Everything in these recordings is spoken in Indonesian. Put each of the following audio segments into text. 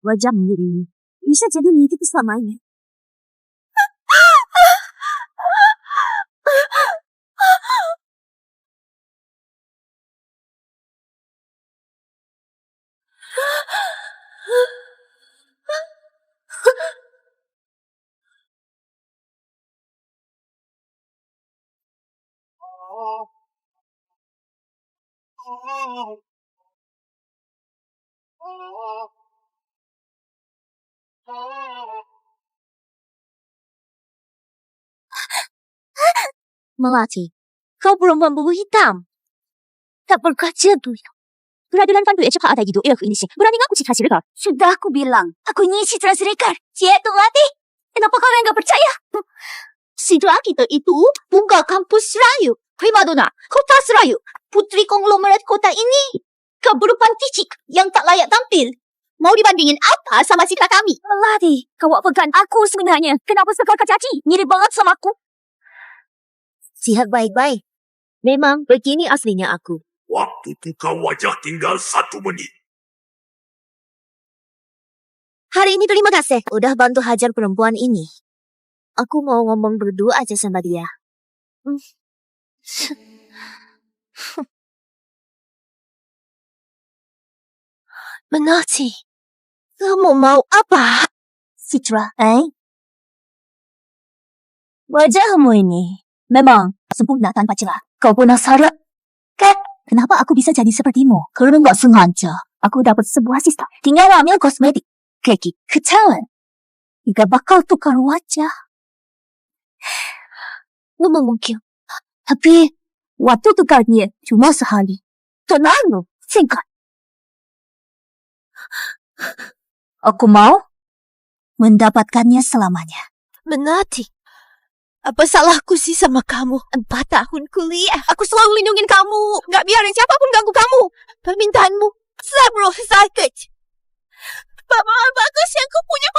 wajah mengiringi. Bisa jadi milik itu selamanya. Melati, kau perempuan bulu hitam. Tak berkaca tu. Peradilan Fandu cepat ada gitu. Aku ini sih. Berani ngaku Citra Siregar. Sudah aku bilang, aku ini Citra Siregar. Cik Melati, kenapa kalian gak percaya? Citra kita itu bunga kampus Serayu. Primadona, kota Serayu. Putri konglomerat kota ini. Keburupan ticik yang tak layak tampil. Mau dibandingin apa sama Citra kami? Melati, kau apakan aku sebenarnya? Kenapa sekal kacaci? Mirip banget sama aku. Sihat baik-baik. Memang begini aslinya aku. Waktu tukar wajah tinggal 1 menit. Hari ini terima kasih udah bantu hajar perempuan ini. Aku mau ngomong berdua aja sama dia. Melati, kamu mau apa? Citra, wajahmu ini memang sempurna tanpa celah. Kau penasaran? Kan? Kenapa aku bisa jadi sepertimu? Karena gak sengaja. Aku dapat sebuah sista. Tinggal ambil kosmetik. Keki ketahuan. Jika bakal tukar wajah. Memang mungkin. Tapi, waktu tukarnya cuma sehari. Terlalu singkat. Aku mau mendapatkannya selamanya. Melati, apa salahku sih sama kamu? 4 tahun kuliah, aku selalu lindungin kamu. Gak biarin siapapun ganggu kamu. Permintaanmu selalu sakit. Papa bagus yang kau punya.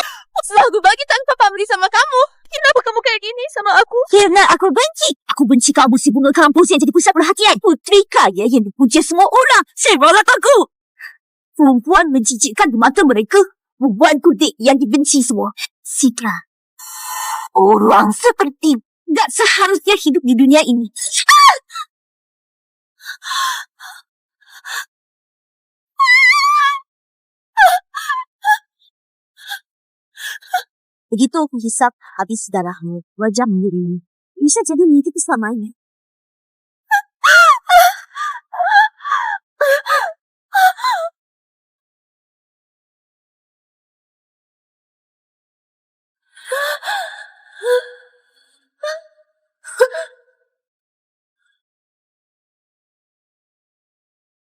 Selalu bagi tanpa pamrih sama kamu. Kenapa kamu kayak gini sama aku? Karena aku benci. Aku benci kamu si bunga kampus yang jadi pusat perhatian. Putri kaya yang dipuja semua orang. Sebalah aku. Perempuan menjijikkan di mata mereka. Membuat kudik yang dibenci semua. Citra. Orang seperti gak seharusnya hidup di dunia ini. Begitu aku hisap habis darahmu, wajah mengiringi. Bisa jadi milik itu selamanya.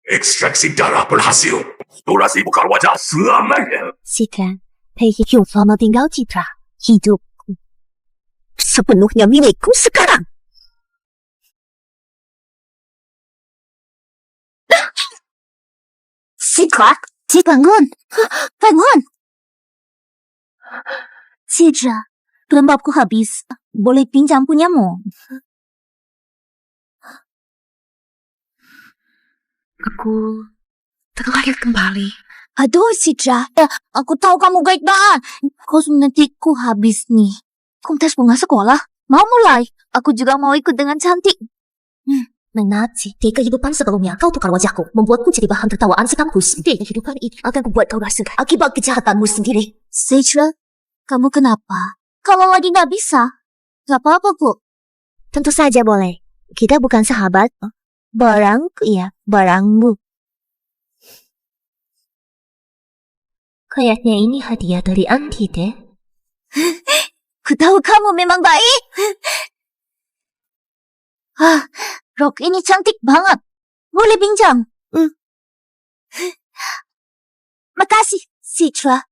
Ekstraksi darah berhasil. Durasi bukar wajah selamanya. Citra, 配用selama tinggal Citra. Hidupku sepenuhnya milikku sekarang. Citra, bangun. Bangun. Citra, pelembabku habis. Boleh pinjam punyamu? Aku terlahir kembali. Aduh, Citra. Aku tahu kamu baik banget. Kosmetikku habis nih. Kontes bunga sekolah. Mau mulai. Aku juga mau ikut dengan cantik. Melati, di kehidupan sebelumnya kau tukar wajahku, membuatku jadi bahan tertawaan sekampus. Di kehidupan ini akan kubuat kau rasakan akibat kejahatanmu sendiri. Citra, kamu kenapa? Kalau lagi gak bisa, gak apa-apa kok. Tentu saja boleh. Kita bukan sahabat. Barangku, iya, barangmu. Kayaknya ini hadiah dari Auntie deh. Ku tahu kamu memang baik. Rok ini cantik banget. Boleh pinjam? Makasih, Citra.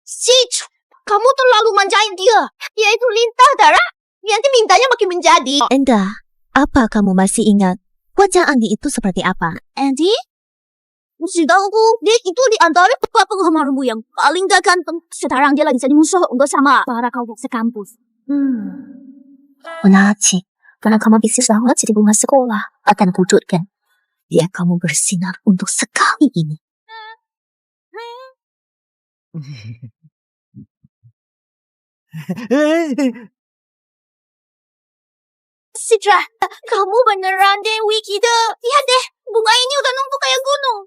Citra, kamu terlalu manjain dia. Dia itu lintah darah. Nanti mintanya makin menjadi. Enda, apa kamu masih ingat wajah Andi itu seperti apa? Andy? Setahuku, dia itu di antara penggemarmu yang paling gak ganteng. Sekarang dia lagi jadi musuh untuk sama para kaum sekampus. Melati, Karena kamu ambisius banget jadi bunga sekolah. Akan wujudkan. Biar kamu bersinar untuk sekali ini. Citra, kamu beneran Dewi kita. Lihat deh, bunga ini udah numpuk kayak gunung.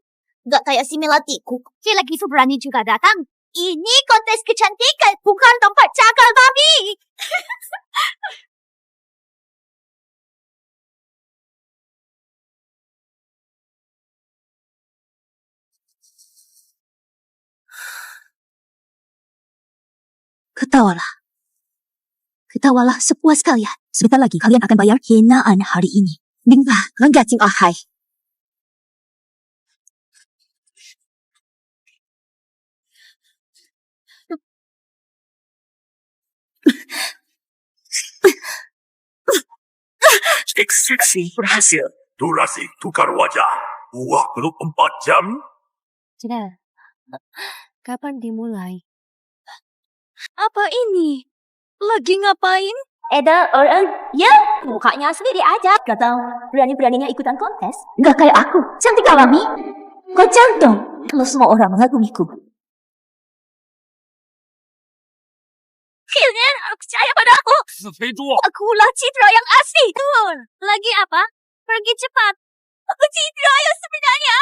Gak kayak si Melatiku. Laki itu berani juga datang. Ini kontes kecantikan, bukan tempat cakal babi. Ketawalah. Ketawalah sepuas kalian. Sebentar lagi kalian akan bayar hinaan hari ini. Dengar, renggak Jing Ahai. Ekstraksi berhasil. Durasi tukar wajah. Waktu 4 jam. Citra, kapan dimulai? Apa ini? Lagi ngapain? Ada orang, ya, mukanya asli diajak. Gak tahu, berani-beraninya ikutan kontes. Gak kayak aku, cantik alami. Kocak dong, kalau semua orang mengagumiku. Kalian harus percaya pada aku. Akulah Citra yang asli. Betul. Lagi apa? Pergi cepat. Aku Citra yang sebenarnya.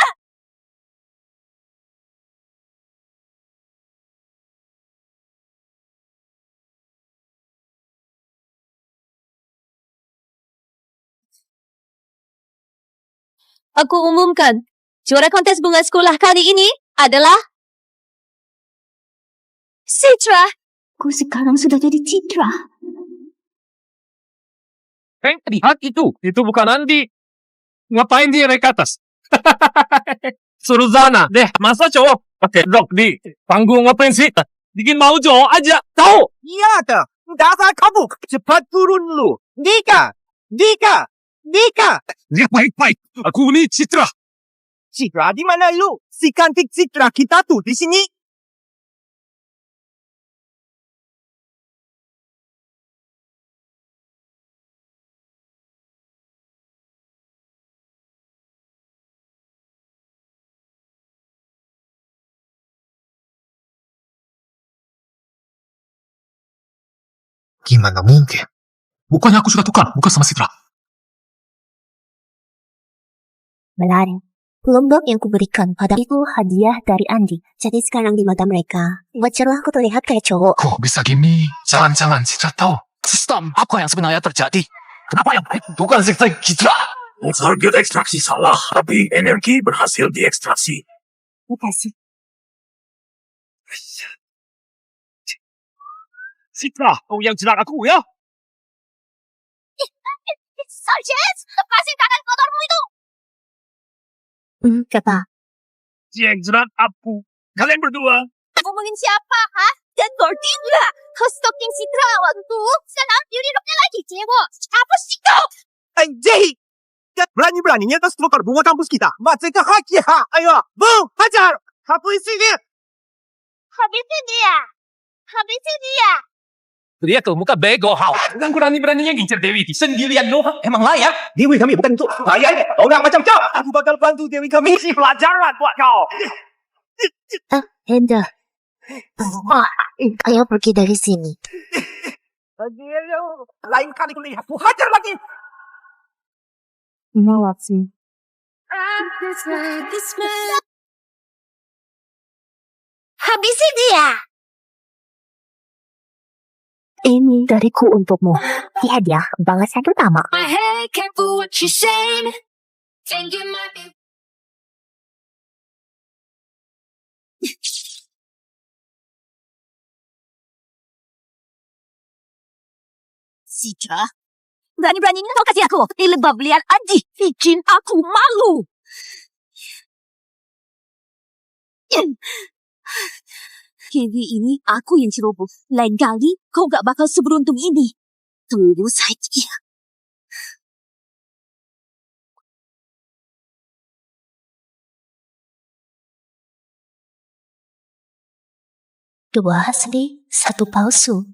Aku umumkan, juara kontes bunga sekolah kali ini adalah Citra. Aku sekarang sudah jadi Citra. Lihat itu. Itu bukan Andi. Ngapain dia naik ke atas? Suruh Zana. Deh, masa cowok pakai rok di panggung ngapain sih? Bikin mau cowok aja. Tahu? Iya dah. Dasar kamu. Cepat turun lu. Dika. Dika. Lihat baik-baik. Aku ini Citra. Citra di mana lu? Si cantik Citra kita tuh di sini. Gimana mungkin? Bukannya aku sudah tukar, bukan sama Citra. Melari. Lombok yang kuberikan pada itu hadiah dari Andi. Jadi sekarang di mata mereka, wajarlah aku terlihat kayak cowok. Kok bisa gini? Jangan-jangan Citra tahu sistem apa yang sebenarnya terjadi. Kenapa yang baik bukan Citra? Target ekstraksi salah, tapi energi berhasil diekstraksi. Makasih. Citra, kau yang jerak aku ya? Sarges, lepasin tangan kotormu itu. Kata. Dia yang jerak aku. Kalian berdua. Ngomongin siapa, ha? Dan ngerti nggak? Kau stalking Citra waktu sekarang hidupnya lagi cewek. Apa sih kau? Anjing. Berani-beraninya kau stalker bunga kampus kita. Macam haki ha. Ayo. Bung, hajar. Hapusin dia. Habisin dia. Dia tuh muka bego. Jangan berani-beraninya ngincer Dewi sendirian loh. Emang layak? Dewi kami bukan untuk saya ini. Orang macam kau. Aku bakal bantu Dewi kami. Si pelajaran buat kau. Henda. Ayo pergi dari sini. Lain kali kau lihat. Aku hajar lagi. Melati. Habisin dia. Ini dariku untukmu. Hadiah balasan utama. My head can't fool what you're saying. Think you might be. Citra, berani-beraninya kau kasih aku lebah belian Andi. Bikin aku malu. Kali ini aku yang ceroboh. Lain kali kau gak bakal seberuntung ini. Terus saja. Dua asli, satu palsu.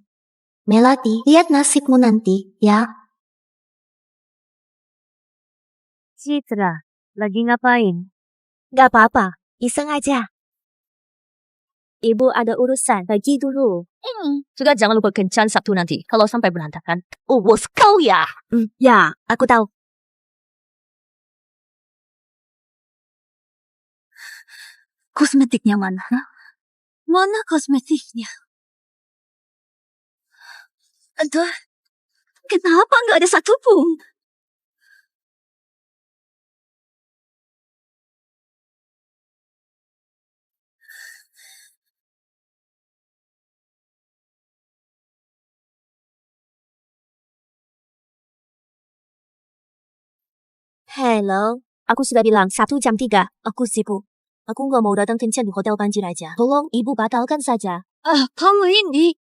Melati, lihat nasibmu nanti, ya. Citra, lagi ngapain? Gak apa-apa, iseng aja. Ibu ada urusan, pergi dulu. Juga jangan lupa kencan Sabtu nanti. Kalau sampai berantakan, bos kau ya. Ya, aku tahu. Kosmetiknya mana? Mana kosmetiknya? Aduh, kenapa nggak ada satupun? Hello, aku sudah bilang 1 jam 3. Aku sibuk. Aku nggak mau datang kencan di hotel banjir aja. Tolong ibu batalkan saja. Kamu ini.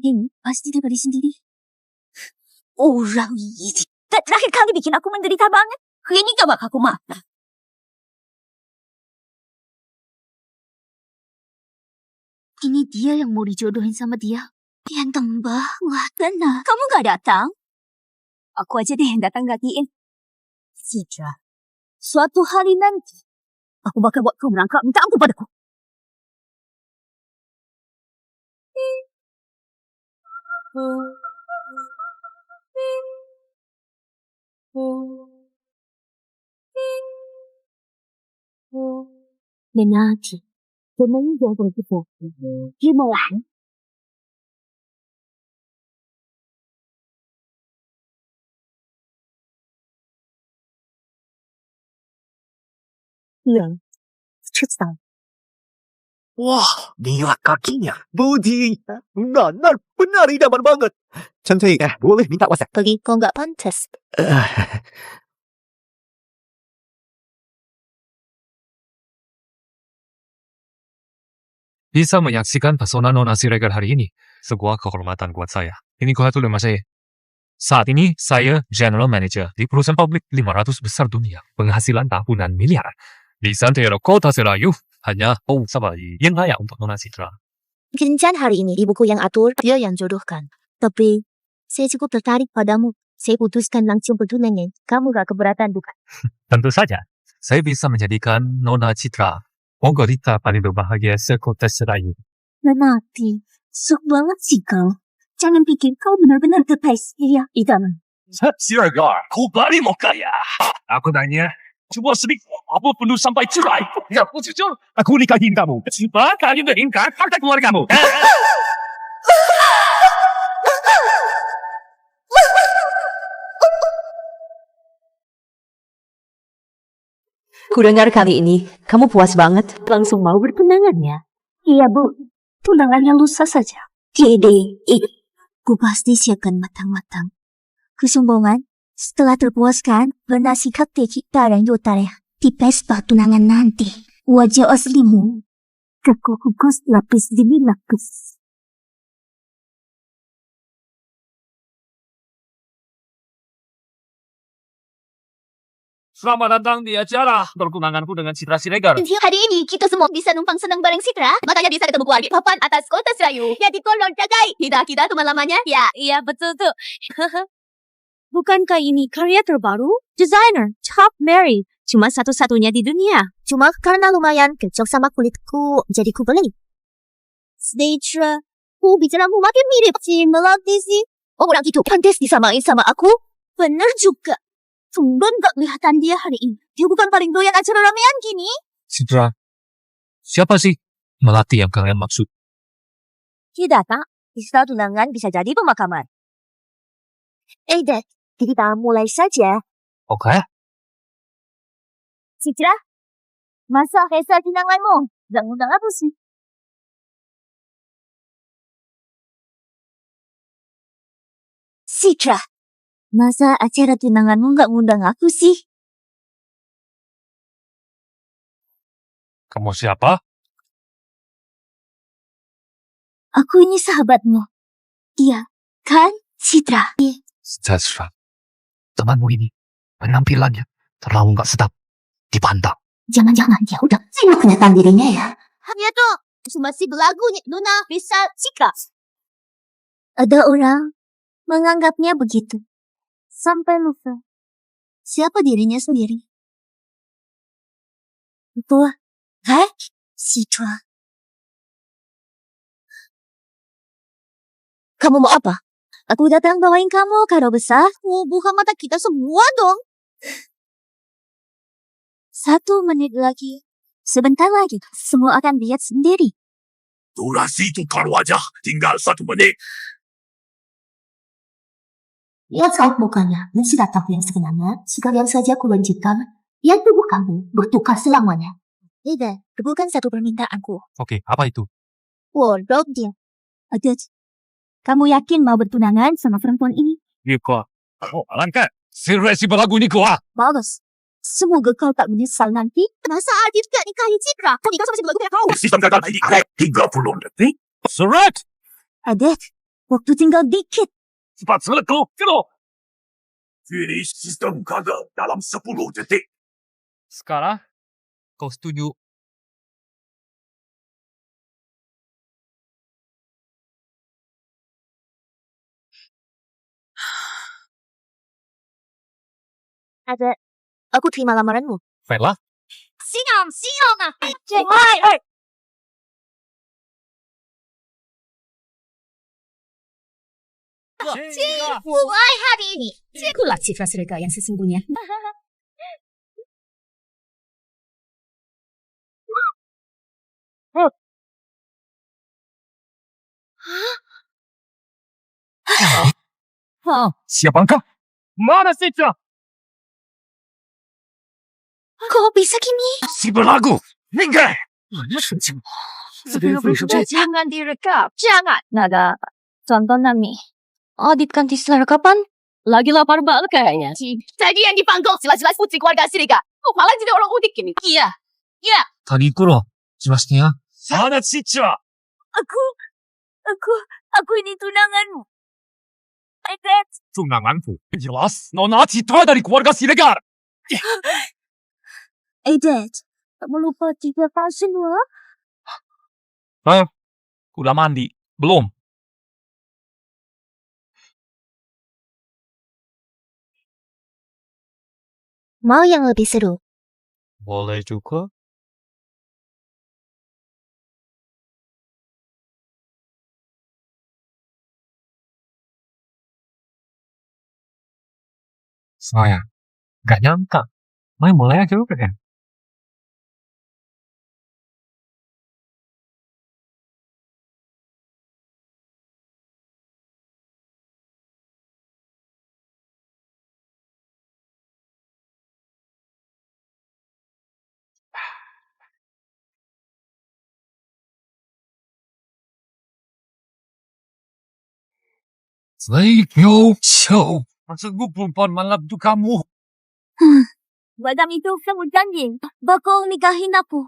Ini pasti dia beri sendiri. Orang ini. Terakhir kali bikin aku menderita banget. Ini gak bakal aku maafkan. Ini dia yang mau dijodohin sama dia. Ganteng banget. Benar. Kamu gak datang? Aku aja deh yang datang gantiin. Citra, suatu hari nanti, aku bakal buat kau merangkak minta ampun padaku. Nenati, temen jaga kita. Gimana? Iya, cerita. Wah, lihat kakinya. Bodinya. Benar idaman banget. Cantik, boleh minta WhatsApp? Pergi, kau nggak pantas. Bisa menyaksikan pesona Nona Siregar hari ini. Sebuah kehormatan buat saya. Ini kuhatul mas saya. Saat ini, saya General Manager di perusahaan publik 500 besar dunia. Penghasilan tahunan miliar. Di Santero Kota Serayu, hanya sabai yang layak untuk Nona Citra. Kencan hari ini ibuku yang atur, dia yang jodohkan. Tapi, saya cukup tertarik padamu. Saya putuskan langsung pertunangan. Kamu gak keberatan bukan? Tentu saja, saya bisa menjadikan Nona Citra wanita paling berbahagia sekota Serayu. Nenati, sok banget sih kau. Jangan pikir kau benar-benar terpais. Iya, idaman. Siregar, kau bari mau kaya. Aku tanya, cuma sedikit apa penuh sampai cerai. Ya, jujur, aku nikahin kamu. Coba kalian ingkar harta keluarga kamu. Kudengar kali ini, kamu puas banget. Langsung mau bertunangan ya? Iya, Bu. Tunangannya lusa saja. Jadi, aku pasti siapkan matang-matang. Kesombongan, setelah terpuaskan, bernasikap kita dan yotare di pesta tunangan nanti. Wajah aslimu, kekukus lapis demi lapis. Selamat datang di acara pertunanganku dengan Citra Siregar. Hari ini kita semua bisa numpang senang bareng Citra. Makanya bisa ketemu keluarga papan atas kota Serayu. Jadi tolong jagai. Kita teman lamanya. Ya, iya betul tuh. Bukankah ini karya terbaru? Designer, Top Mary. Cuma satu-satunya di dunia. Cuma karena lumayan cocok sama kulitku, jadi ku beli. Citra, bicaramu makin mirip si Melody sih. Orang itu pantas disamain sama aku? Bener juga. Tumben gak kelihatan dia hari ini. Dia bukan paling doyan acara ramean gini. Citra, siapa sih Melati yang kalian maksud? Dia datang, pesta tunangan bisa jadi pemakaman. Dad, kita mulai saja. Oke. Citra, masa pesta tunanganmu? Gak ngundang aku sih. Citra, masa acara tunanganmu gak ngundang aku sih? Kamu siapa? Aku ini sahabatmu. Iya, kan, Citra? Citra. Temanmu ini, penampilannya terlalu nggak sedap dipandang. Jangan-jangan dia udah terima kenyataan dirinya ya. Dia tuh masih belagu, Nona bisa Cika. Ada orang menganggapnya begitu. Sampai lupa siapa dirinya sendiri. Betul. Citra. Kamu mau apa? Aku datang bawain kamu kado besar. Oh, buka mata kita semua dong. 1 menit lagi. Sebentar lagi. Semua akan lihat sendiri. Durasi tukar wajah tinggal 1 menit. Lihat saat mukanya. Masih datang yang sebenarnya. Sekalian saja aku lanjutkan. Yang tubuh kamu bertukar selamanya. Tidak, bukan satu permintaanku. Oke, apa itu? Wardrobe dia. Adit, kamu yakin mau bertunangan sama perempuan ini? Iko. Oh, alangkah. Si belagu ini kuah. Bagus. Semoga kau tak menyesal nanti. Masa Adit gak nikahi Citra? Kau nikah sama si belagu kayak kau. Sistem gagal ID 30 detik. Surat. Adit, waktu tinggal dikit. Cepat seletu. Kilo. Finish sistem gagal dalam 10 detik. Sekarang, kau setuju? Ada. Aku terima lamaranmu. Baiklah. Siang ah. Mulai hari ini. Itulah Citra Srega yang sesungguhnya. Siapa engkau? Mana Citra? Kok bisa gini? Si belagu, minggir. Jangan direkam. Jangan. Nada. Contoh Nami. Adit ganti selera kapan? Lagi lapar banget kayaknya. Tadi yang dipanggil jelas-jelas putri keluarga Sirega. Oh, malah jadi orang udik ini. Iya. Iya. Tadi kurang. Jelasnya. Sana Citra. Aku ini tunanganmu. Adit. Tunanganku. Jelas. Nona Citra dari keluarga Siregar. Adit, kamu lupa 3 fase loh. Udah mandi. Belum. Mau yang lebih seru? Boleh juga. Saya gak nyangka. Main mulai aja juga kan? Show. Maksud gue perempuan malam itu kamu. Malam itu kamu janji bakal nikahin aku.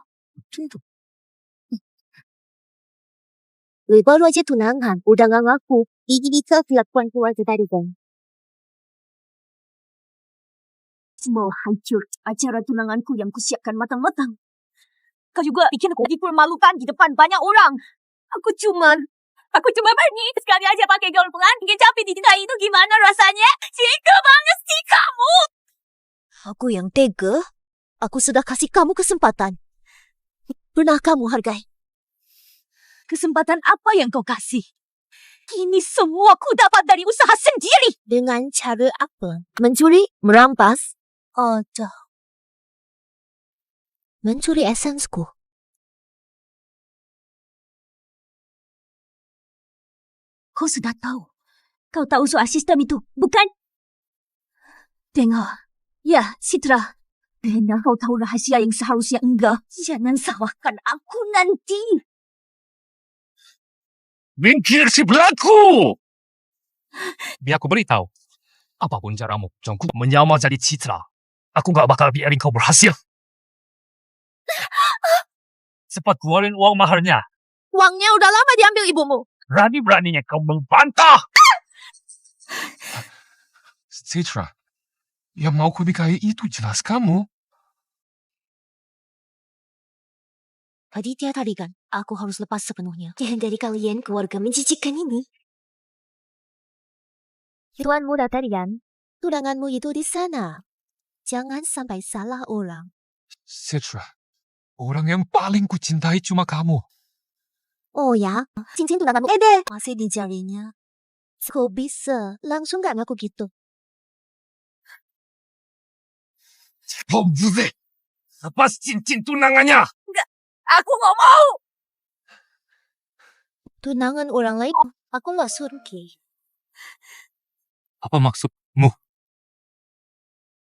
Baru aja tunangan, udah gak ngaku. Ini nikah kelakuan keluarga dari bang. Mau hancur acara tunanganku yang kusiapkan matang-matang. Kau juga bikin aku dipermalukan di depan banyak orang. Aku cuma pergi sekali aja pakai gaun pengantin, tapi ditintai itu gimana rasanya? Tega banget sih kamu. Aku yang tega. Aku sudah kasih kamu kesempatan. Pernah kamu hargai? Kesempatan apa yang kau kasih? Ini semua ku dapat dari usaha sendiri. Dengan cara apa? Mencuri? Merampas? Atau mencuri esensku? Kau sudah tahu. Kau tahu soal sistem itu, bukan? Dengar. Ya, Citra. Benar kau tahu rahasia yang seharusnya enggak. Jangan salahkan aku nanti. Minggir si belagu! Biar aku beritahu. Apapun caramu, jangan menyamar jadi Citra. Aku gak bakal biarin kau berhasil. Cepat keluarin uang maharnya. Uangnya udah lama diambil ibumu. Berani-beraninya kau membantah. Citra, Yang mau ku nikahi itu jelas kamu. Aditya Tarigan, aku harus lepas sepenuhnya. Dari kalian keluarga menjijikkan ini. Tuan Muda Tarigan, tunanganmu itu di sana. Jangan sampai salah orang. Citra, orang yang paling ku cintai cuma kamu. Oh ya, cincin tunanganmu deh masih di jarinya. Kok bisa? Langsung gak ngaku gitu. Pembunuh! Lepas cincin tunangannya! Aku nggak mau. Tunangan orang lain, aku gak suruh Ki. Apa maksudmu?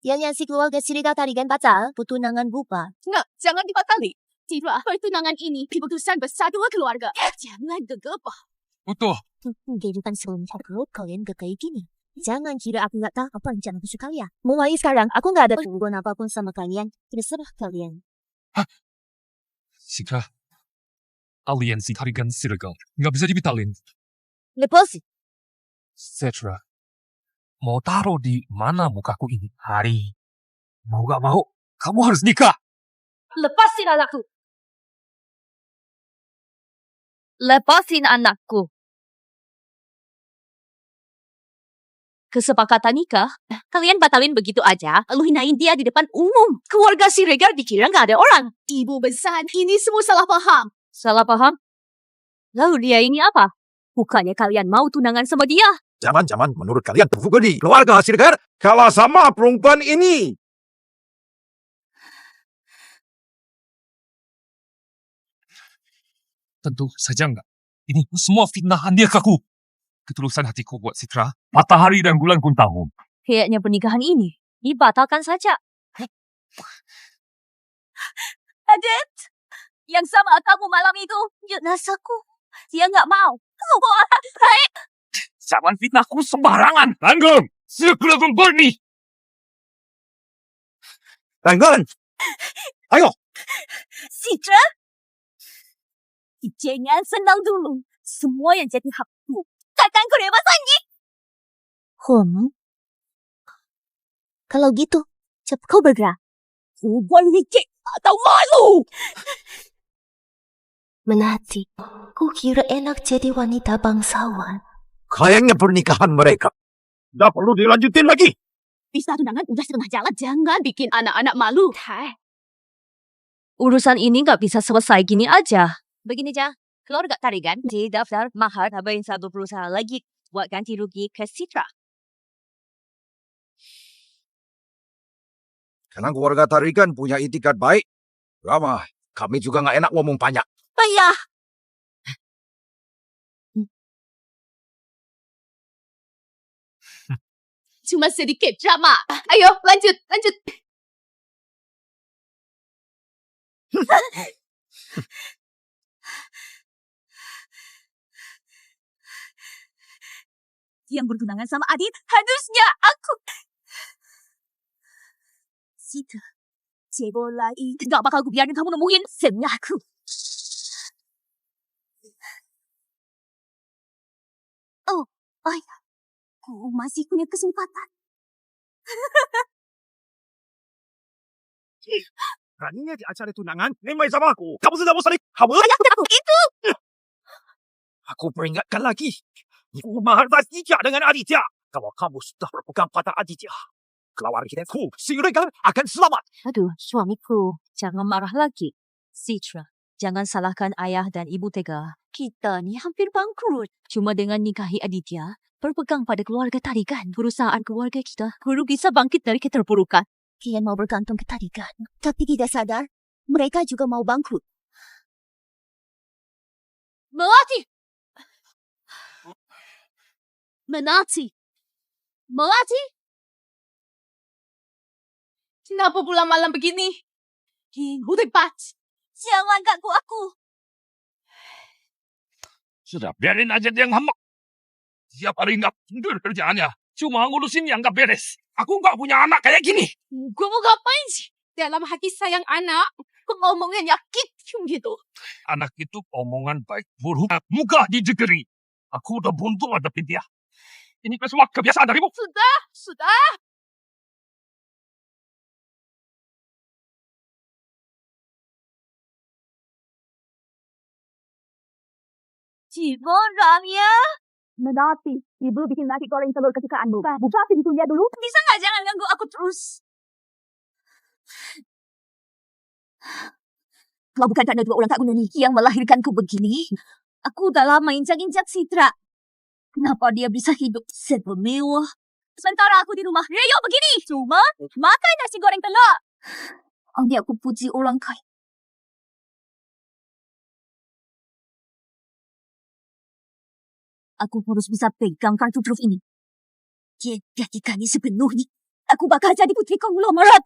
Yang si keluarga Sirida Tarigan batal, pertunangan bubar. Nggak, jangan dibatali. Citra, pertunangan ini keputusan besar dua keluarga. Jangan gegabah. Betul. Kehidupan sebelum perut kalian gak kayak gini. Jangan kira aku gak tahu apa rencana besok kalian. Mulai sekarang, aku gak ada hubungan apapun sama kalian. Terserah kalian. Citra, aliansi Tarigan Siregar nggak bisa dibatalin. Lepas, Citra, mau taruh di mana mukaku ini? Hari. Mau gak mau, kamu harus nikah. Lepasin anakku. Lepasin anakku. Kesepakatan nikah, kalian batalin begitu aja, lalu hinain dia di depan umum. Keluarga Siregar dikira nggak ada orang. Ibu besar, ini semua salah paham. Salah paham? Lalu dia ini apa? Bukannya kalian mau tunangan sama dia? Jangan-jangan menurut kalian terbukti keluarga Siregar kalah sama perempuan ini. Tentu saja enggak. Ini semua fitnahan dia ke aku. Ketulusan hatiku buat Citra, matahari dan bulan pun tahu. Kayaknya pernikahan ini dibatalkan saja. Adit, yang sama kamu malam itu, jenazahku. Dia nggak mau. Jangan fitnahku sembarangan. Tanggung, segera memberni. Tanggan. Ayo. Citra, jangan senang dulu. Semua yang jadi hakku. Katakan kebebasannya. kalau gitu, cepat kau bergerak. Hubungan licik atau malu. Menati, ku kira enak jadi wanita bangsawan. Kayaknya pernikahan mereka nggak perlu dilanjutin lagi. Bisa tunangan udah setengah jalan. Jangan bikin anak-anak malu. Urusan ini nggak bisa selesai gini aja. Begini aja. Keluarga Tarigan di daftar mahar tambahin satu perusahaan lagi buat ganti rugi ke Citra. Karena keluarga Tarigan punya itikat baik. Ramah, kami juga nggak enak ngomong banyak. Payah. Cuma sedikit drama. Ayo, lanjut. Yang bertunangan sama Adit, harusnya aku. Citra, cebol lagi. Gak bakal gue biarin kamu nemuin semnya aku. Oh, ya. Aku masih punya kesempatan. Beraninya di acara tunangan, main sama aku. Kamu sudah mau saling kabur? Itu. Aku peringatkan lagi. Ibu Mahardas nikah dengan Aditya. Kalau kamu sudah berpegang pada Aditya, keluarga kita Siregar akan selamat. Aduh, suamiku, jangan marah lagi. Citra, jangan salahkan ayah dan ibu tega. Kita ni hampir bangkrut. Cuma dengan nikahi Aditya, berpegang pada keluarga Tarigan, perusahaan keluarga kita baru bisa bangkit dari keterpurukan. Kalian mau bergantung ke Tarigan, tapi tidak sadar, mereka juga mau bangkrut. Melati! Kenapa pulang malam begini? Udah pas. Jangan ganggu aku. Sudah, biarin aja dia ngambek. Tiap hari nggak tidur kerjaannya. Cuma ngurusin yang nggak beres. Aku nggak punya anak kayak gini. Gue mau ngapain sih? Dalam hati sayang anak, kok ngomongnya nyakit gitu. Anak itu omongan baik buruk. Muka dijegeri. Aku udah buntu hadapin dia. Ini kan semua kebiasaan darimu. Sudah. Ciboram ya. Menati, ibu bikin nasi goreng telur kesukaanmu. Buka pintunya dulu. Bisa nggak jangan ganggu aku terus? Kalau bukan karena dua orang tak guna ni yang melahirkanku begini, aku udah lama injak-injak Citra. Kenapa dia bisa hidup serba mewah? Sementara aku di rumah reyo begini. Cuma makan nasi goreng telur. Ini aku puji orang kaya. Aku harus bisa pegang kartu truf ini. Jadikan ini sepenuhnya. Aku bakal jadi putri konglomerat.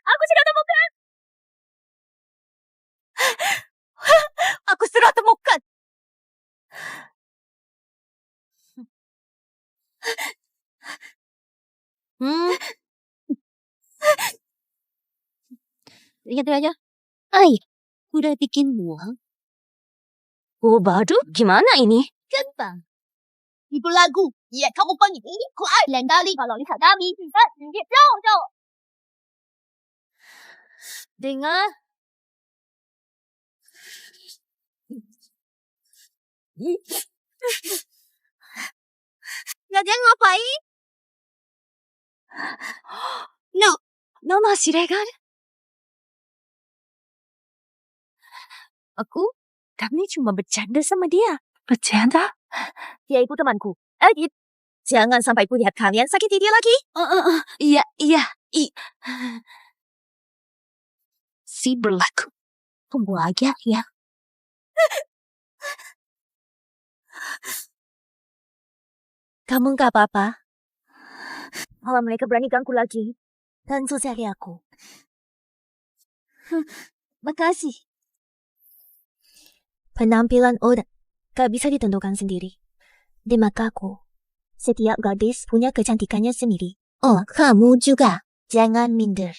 Aku sudah temukan. Aku sudah temukan. Lihat aja. Ay, udah bikin buah. Oh, baru? Gimana ini? Gampang. Itu lagu. Ya, kamu panggil ini kuat. Lain kali kalau lihat kami, dia jauh. Dengar. Kalian ngapain? Nona Siregar. Kami cuma bercanda sama dia. Bercanda? Dia itu temanku. Jangan sampai ku lihat kalian sakiti dia lagi. Iya. Si berlaku. Tunggu aja ya. Kamu gak apa-apa? Kalau mereka berani ganggu lagi, tentu cari aku. Makasih. Penampilan orang gak bisa ditentukan sendiri. Di mataku, setiap gadis punya kecantikannya sendiri. Oh, kamu juga. Jangan minder.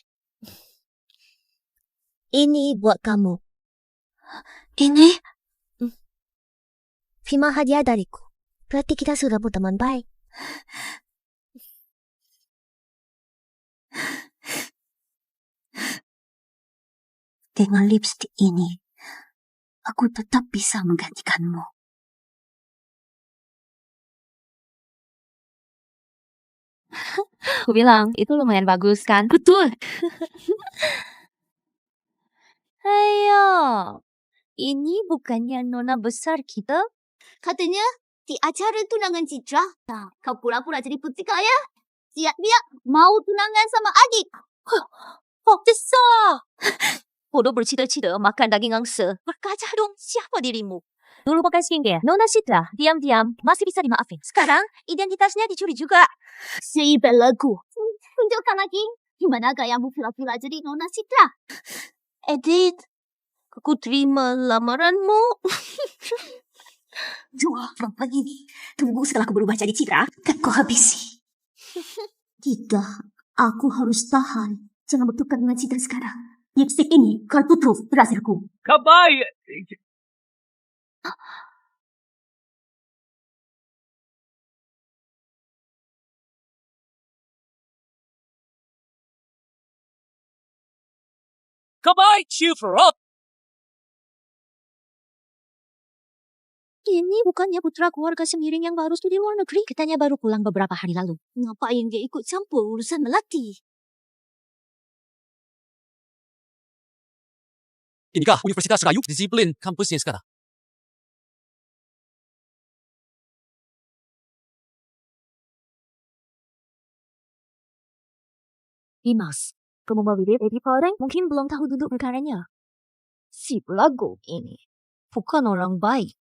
Ini buat kamu. Ini? Terima hadiah dariku. Berarti kita sudah berteman baik. Dengan lipstik ini, aku tetap bisa menggantikanmu. Aku bilang, itu lumayan bagus kan? Betul. Ayo, ini bukannya nona besar kita? Katanya di acara tunangan Citra, kau pura-pura jadi putri kaya. Siap-siap mau tunangan sama adik. Besar! Bodoh bercita-cita makan daging angsa. Berkaca dong, siapa dirimu? Dulu pakai skincare, nona Citra, diam-diam, masih bisa dimaafin. Sekarang, identitasnya dicuri juga. Si belaku. Tunjukkan lagi. Gimana gayamu pura-pura jadi nona Citra? Edith, aku terima lamaranmu. Dua perempuan ini. Tunggu setelah aku berubah jadi Citra, kan kau habisi. Tidak, aku harus tahan. Jangan bertukar dengan Citra sekarang. Lipstick ini kartu truf berhasilku. Kabay! Kabay, cheer up! Ini bukannya putra keluarga sendiri yang baru studi luar negeri. Katanya baru pulang beberapa hari lalu. Ngapain dia ikut campur urusan melati? Inikah Universitas Rayu disiplin kampusnya sekarang? Dimas, kamu mau bibit Eddie Podeng? Mungkin belum tahu duduk perkaranya. Si pelagu ini bukan orang baik.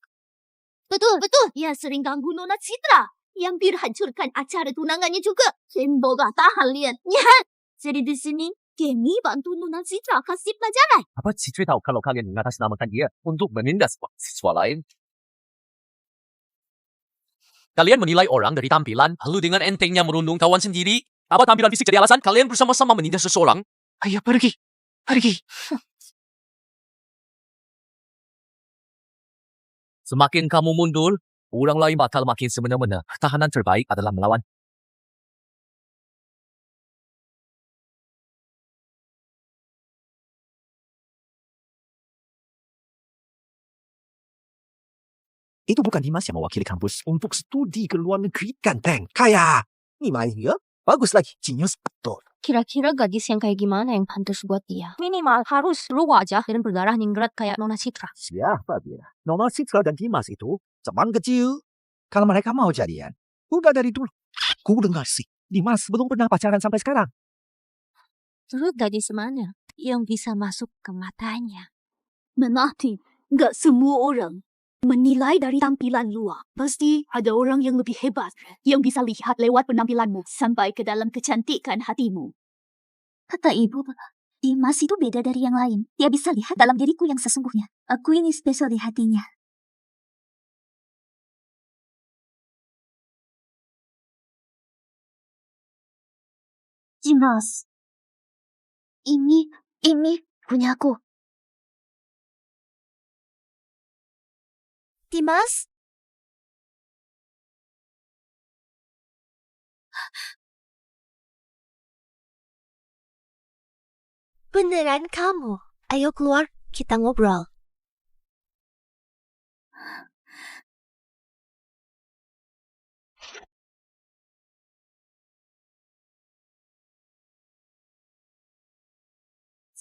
Betul. Dia sering ganggu nona Citra. Yang bir hancurkan acara tunangannya juga. Semoga tahan lihatnya. Jadi di sini, Kemi bantu nona Citra kasih pelajaran. Apa Citra tahu kalau kalian mengatasnamakan dia untuk menindas siswa lain? Kalian menilai orang dari tampilan, lalu dengan entengnya merundung kawan sendiri. Apa tampilan fisik jadi alasan kalian bersama-sama menindas seseorang? Ayo pergi. Semakin kamu mundur, orang lain bakal makin semena-mena. Tahanan terbaik adalah melawan. Itu bukan Dimas yang mewakili kampus untuk studi ke luar negeri kan, Teng? Kaya. Ni main ya? Bagus lagi. Genius betul. Kira-kira gadis yang kayak gimana yang pantas buat dia? Minimal harus lu wajah dan berdarah ningrat kayak Nona Citra. Siapa dia? Nona Citra dan Dimas itu teman kecil. Kalau mereka mau jadian, udah dari dulu. Ku dengar sih, Dimas belum pernah pacaran sampai sekarang. Terus gadis mana yang bisa masuk ke matanya? Menati, nggak semua orang menilai dari tampilan luar. Pasti ada orang yang lebih hebat yang bisa lihat lewat penampilanmu sampai ke dalam kecantikan hatimu. Kata ibu, Dimas itu beda dari yang lain. Dia bisa lihat dalam diriku yang sesungguhnya. Aku ini spesial di hatinya. Dimas, ini punyaku. Dimas? Beneran kamu? Ayo keluar, kita ngobrol.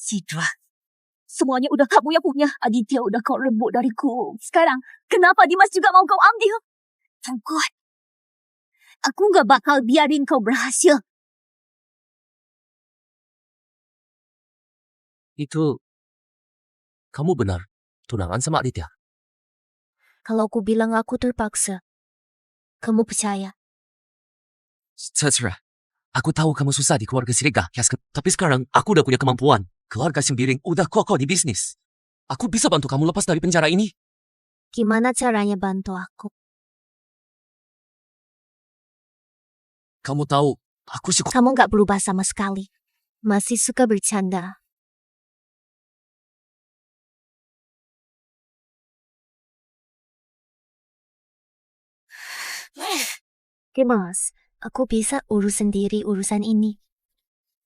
Citra, semuanya udah kamu yang punya. Aditya udah kau rebut dariku. Sekarang, kenapa Dimas juga mau kau ambil? Tunggu. Aku gak bakal biarin kau berhasil. Itu, kamu benar tunangan sama Aditya? Kalau aku bilang aku terpaksa, kamu percaya? Citra, aku tahu kamu susah di keluarga Sirega, tapi sekarang aku udah punya kemampuan. Keluarga Sembiring udah kokoh di bisnis. Aku bisa bantu kamu lepas dari penjara ini. Gimana caranya bantu aku? Kamu tahu, aku suka... Kamu gak berubah sama sekali. Masih suka bercanda. Dimas, aku bisa urus sendiri urusan ini.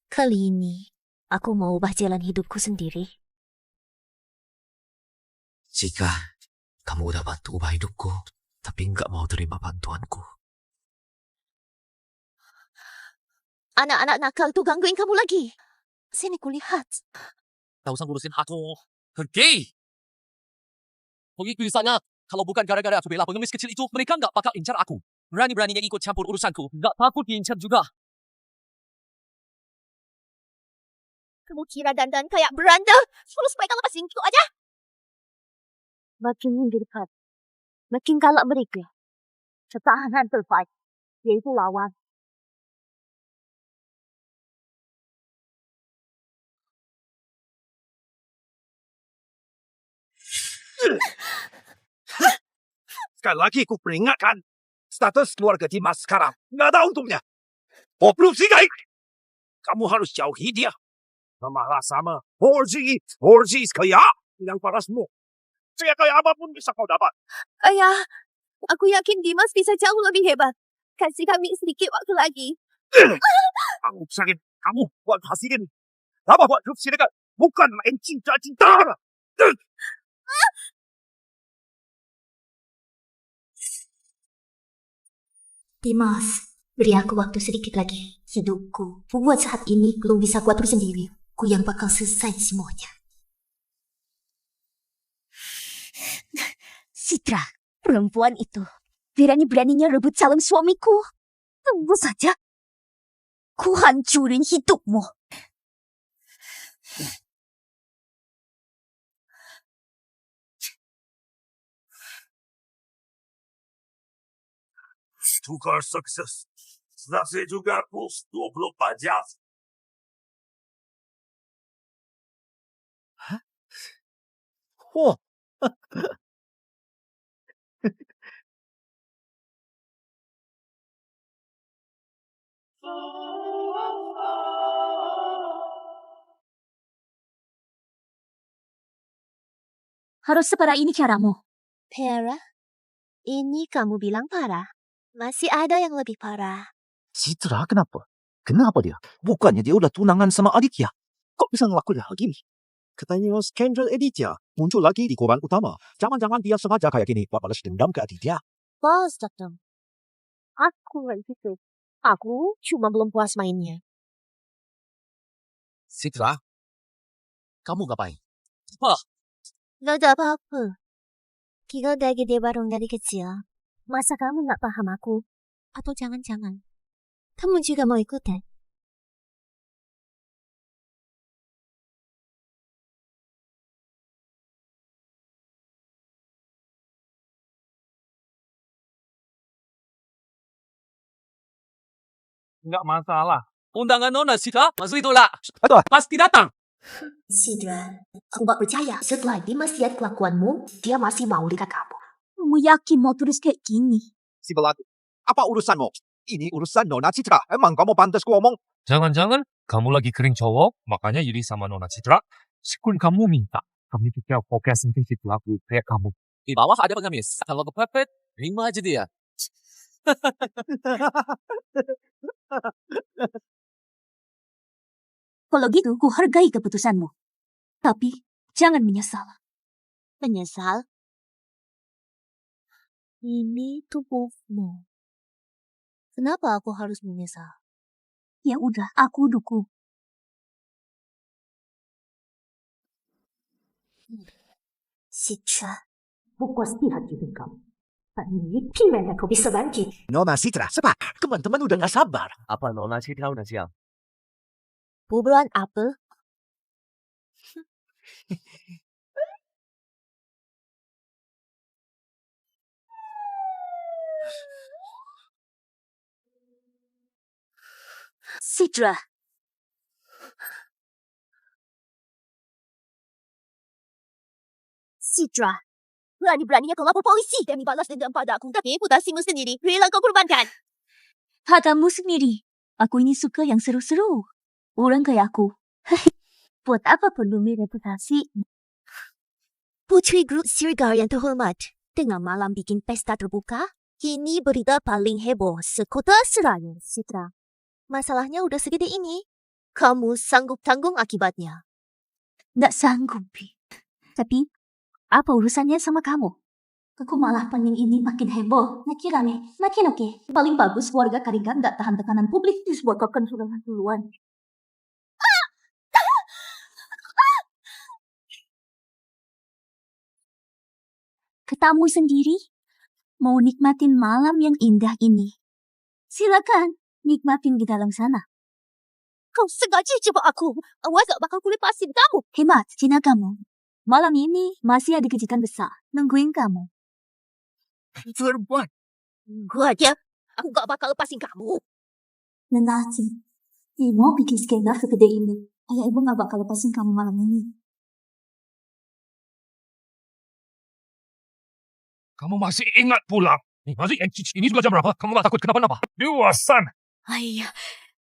Kali ini, aku mau ubah jalan hidupku sendiri. Jika kamu udah bantu ubah hidupku, tapi nggak mau terima bantuanku. Anak-anak nakal tuh gangguin kamu lagi. Sini kulihat. Tak usah ngurusin aku. Pergi! Pergi ke sana. Kalau bukan gara-gara aku bela pengemis kecil itu, mereka nggak bakal incar aku. Berani-beraninya ikut campur urusanku. Nggak takut diincar juga. Kamu kira dandan kayak beranda? Suruh supaya lepasin itu aja. Makin dekat, makin galak mereka. Ketahanan terbaik, yaitu lawan. Sekali lagi ku peringatkan, status keluarga Dimas sekarang nggak ada untungnya. Bobruk sih, kamu harus jauhi dia. Sama-sama. Orji kaya yang parasmu. Saya kayak apapun bisa kau dapat. Ayah, aku yakin Dimas bisa jauh lebih hebat. Kasih kami sedikit waktu lagi. Aku sakit. Kamu buat hasilin. Apa buat hidup sini kan? Bukan main cinta-cinta. Dimas, beri aku waktu sedikit lagi. Hidupku, buat saat ini belum bisa kuatur sendiri. Ku yang bakal selesai semuanya. Citra, perempuan itu berani-beraninya rebut calon suamiku. Tunggu saja. Ku hancurin hidupmu. Tukar sukses. Selesai juga plus 24 jam. Wah. Harus separah ini caramu. Vera, ini kamu bilang parah. Masih ada yang lebih parah. Citra kenapa? Kenapa dia? Bukannya dia udah tunangan sama Aditya. Kok bisa ngelakuin hal gini? Katanya skandal Aditya muncul lagi di korban utama. Jangan-jangan dia sengaja kayak gini buat balas dendam ke Aditya. Bos datang. Aku lagi gitu. Aku cuma belum puas mainnya. Citra, kamu ngapain? Apa? Gak ada apa-apa. Kita udah gede bareng dari kecil. Masa kamu gak paham aku? Atau jangan-jangan kamu juga mau ikutan? Nggak masalah. Undangan Nona Citra, masuk itulah. Aduh. Pasti datang. Sidra, aku gak percaya setelah Dimas lihat kelakuanmu, dia masih mau dekat kamu. Kamu yakin mau terus kayak gini? Si Belatu, apa urusanmu? Ini urusan Nona Citra. Emang kamu pantas ku omong? Jangan-jangan kamu lagi kering cowok, makanya iri sama Nona Citra. Sekun kamu minta. Kami pikir fokus sensitif lagu kayak kamu. Di bawah ada pengemis. Kalau kepepet, terima aja dia. Kalau gitu, ku hargai keputusanmu. Tapi, jangan menyesal. Menyesal? Ini tubuhmu. Kenapa aku harus menyesal? Ya udah, aku dukung. Citra, puas lihat juga kamu. Pemikiran aku bisa bangkit. Nona Citra, sabar. Teman-teman udah gak sabar. Apa Nona Citra udah siap? Buruan apa? Citra. Citra. Berani-beraninya kau lapor polisi demi balas dendam padaku. Tapi reputasimu sendiri rela kau korbankan. Katamu sendiri. Aku ini suka yang seru-seru. Orang kayak aku. Buat apa perlu reputasi? Putri grup Sirgar yang terhormat. Tengah malam bikin pesta terbuka. Kini berita paling heboh sekota Seraya, Citra. Masalahnya udah segede ini. Kamu sanggup tanggung akibatnya. Nggak sanggup, Bi. Tapi, apa urusannya sama kamu? Aku malah pengen ini makin heboh, makin rame, makin oke. Paling bagus warga Karingan nggak tahan tekanan publik, terus buat kokan sudah duluan. Ketamu sendiri, mau nikmatin malam yang indah ini. Silakan, nikmatin di dalam sana. Kau sengaja jebak aku. Awas gak bakal kulepasin kamu. Hemat, Cina kamu. Malam ini masih ada kejutan besar, nungguin kamu. Perempuan. Gua aja. Aku gak bakal lepasin kamu. Nenasi, mau bikin skandal segede ini. Ayah ibu gak bakal lepasin kamu malam ini. Kamu masih ingat pulang? Masih ini sudah jam berapa? Kamu gak takut kenapa-napa? Dewasan. Ayah,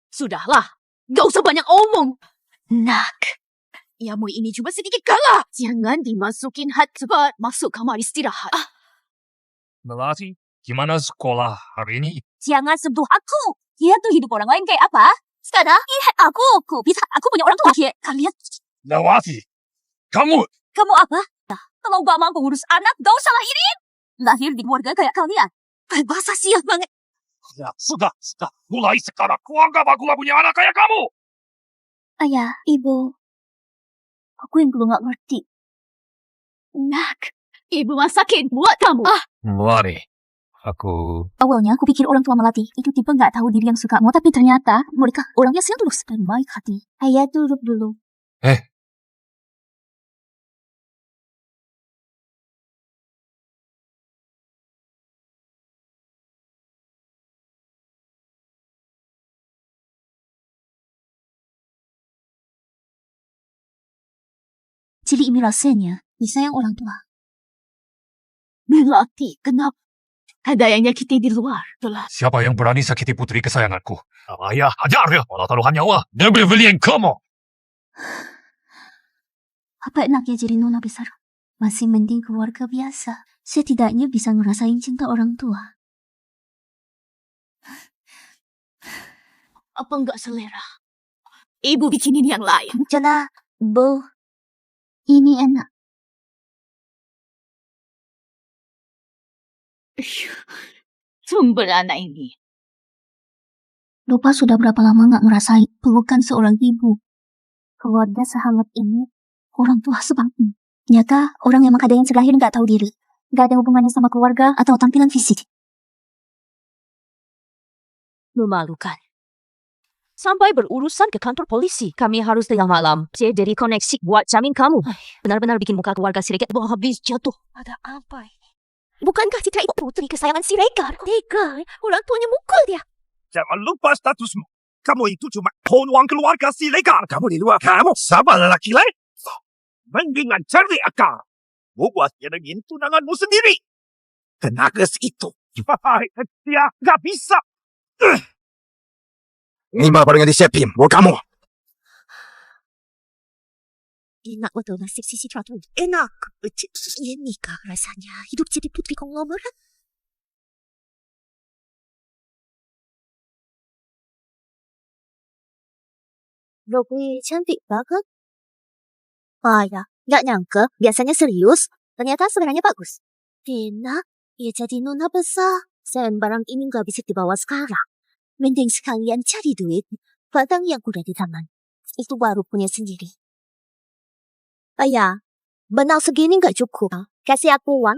sudahlah. Gak usah banyak omong. Nak, Yamu ini cuma sedikit kalah. Jangan dimasukin hat cepat. Masuk kamar istirahat. Melati, gimana sekolah hari ini? jangan sentuh aku. Lihat tuh hidup orang lain kayak apa. Sekarang, lihat aku bisa, aku punya orang tua. Kalian, Melati, kamu kamu apa? Kalau gak mampu ngurus anak, gak usah lahirin. Lahir di keluarga kayak kalian. Berbahasa sial banget. Ya, sudah. Mulai sekarang, aku anggap aku gak punya anak kayak kamu. Ayah, ibu, aku yang dulu gak ngerti. Nak, ibu masakin buat kamu. Melati, aku... Awalnya aku pikir orang tua Melati itu tipe gak tahu diri yang suka mau, tapi ternyata mereka orangnya tulus dan baik hati. Ayah duduk dulu. Jadi ini rasanya disayang orang tua. Melati, kenapa? Ada yang nyakiti di luar. Itulah. Siapa yang berani sakiti putri kesayanganku? Ayah, hajar dia. Malah taruhan nyawa. Demi beliin kamu. Apa enaknya jadi nona besar? Masih mending keluarga biasa. Setidaknya bisa ngerasain cinta orang tua. Apa enggak selera? Ibu bikinin yang lain. Jangan, Bu. Ini enak. Sumber anak ini. Lupa sudah berapa lama nggak merasai pelukan seorang ibu. Keluarga sehangat ini, orang tua sebangku. Nyata, orang yang maka yang terakhir nggak tahu diri. Nggak ada hubungannya sama keluarga atau tampilan fisik. Memalukan. Sampai berurusan ke kantor polisi. Kami harus tengah malam. Saya dari koneksi buat jamin kamu. Benar-benar bikin muka keluarga Siregar habis jatuh. Ada apa ini? Bukankah Citra itu putri kesayangan Siregar? Tega, orang tuanya mukul dia. Jangan lupa statusmu. Kamu itu cuma peluang keluarga Siregar. Kamu di luar. Kamu sama lelaki lain. Mendingan cari akal. Buat nyenengin tunanganmu sendiri. Tenagas itu. Dia gak bisa. Ini malah baru yang disiapin buat kamu. Enak betul nasib si Citra tuh. Enak. Ini kah rasanya hidup jadi putri konglomerat? Robi cantik banget. Ya, nggak nyangka. Biasanya serius. Ternyata sebenarnya bagus. Enak. Ya jadi nona besar. Dan barang ini nggak bisa dibawa sekarang. Mending sekalian cari duit. Barang yang udah di tangan. Itu baru punya sendiri. Ya, benang segini nggak cukup. Kasih aku uang.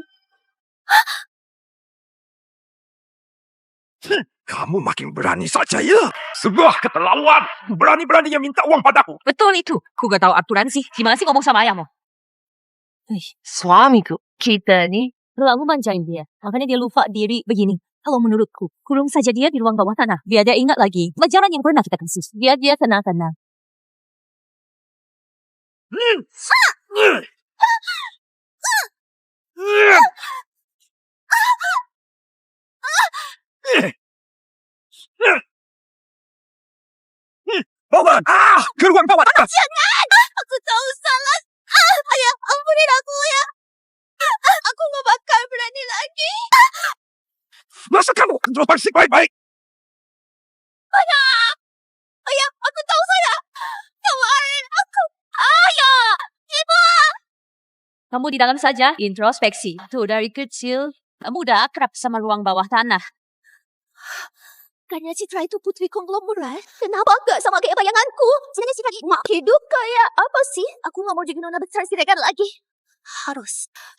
Kamu makin berani saja ya. Sebuah keterlaluan. Berani-beraninya minta uang padaku. Betul itu. Ku gak tahu aturan sih. Gimana sih ngomong sama ayahmu? Suamiku. Kita nih terlalu manjain dia. Makanya dia lupa diri begini. Kalau menurutku, kurung saja dia di ruang bawah tanah. Biar dia ingat lagi pelajaran yang pernah kita kasih. Biar dia tenang-tenang. Bawa! Ke ruang bawah tanah! Jangan! Aku tahu salah. Ayah, ampunin aku ya. Aku gak bakal berani lagi. Masa kamu introspeksi baik-baik? Ayah, aku tahu salah. Kemarin aku. Ayah! Ibu! Kamu di dalam saja introspeksi. Tuh dari kecil, kamu udah akrab sama ruang bawah tanah. Karena Citra itu putri konglomerat. Kenapa enggak sama kayak bayanganku? Sebenarnya Citra ini hidup kayak apa sih? Aku gak mau jadi nona besar Siregar lagi.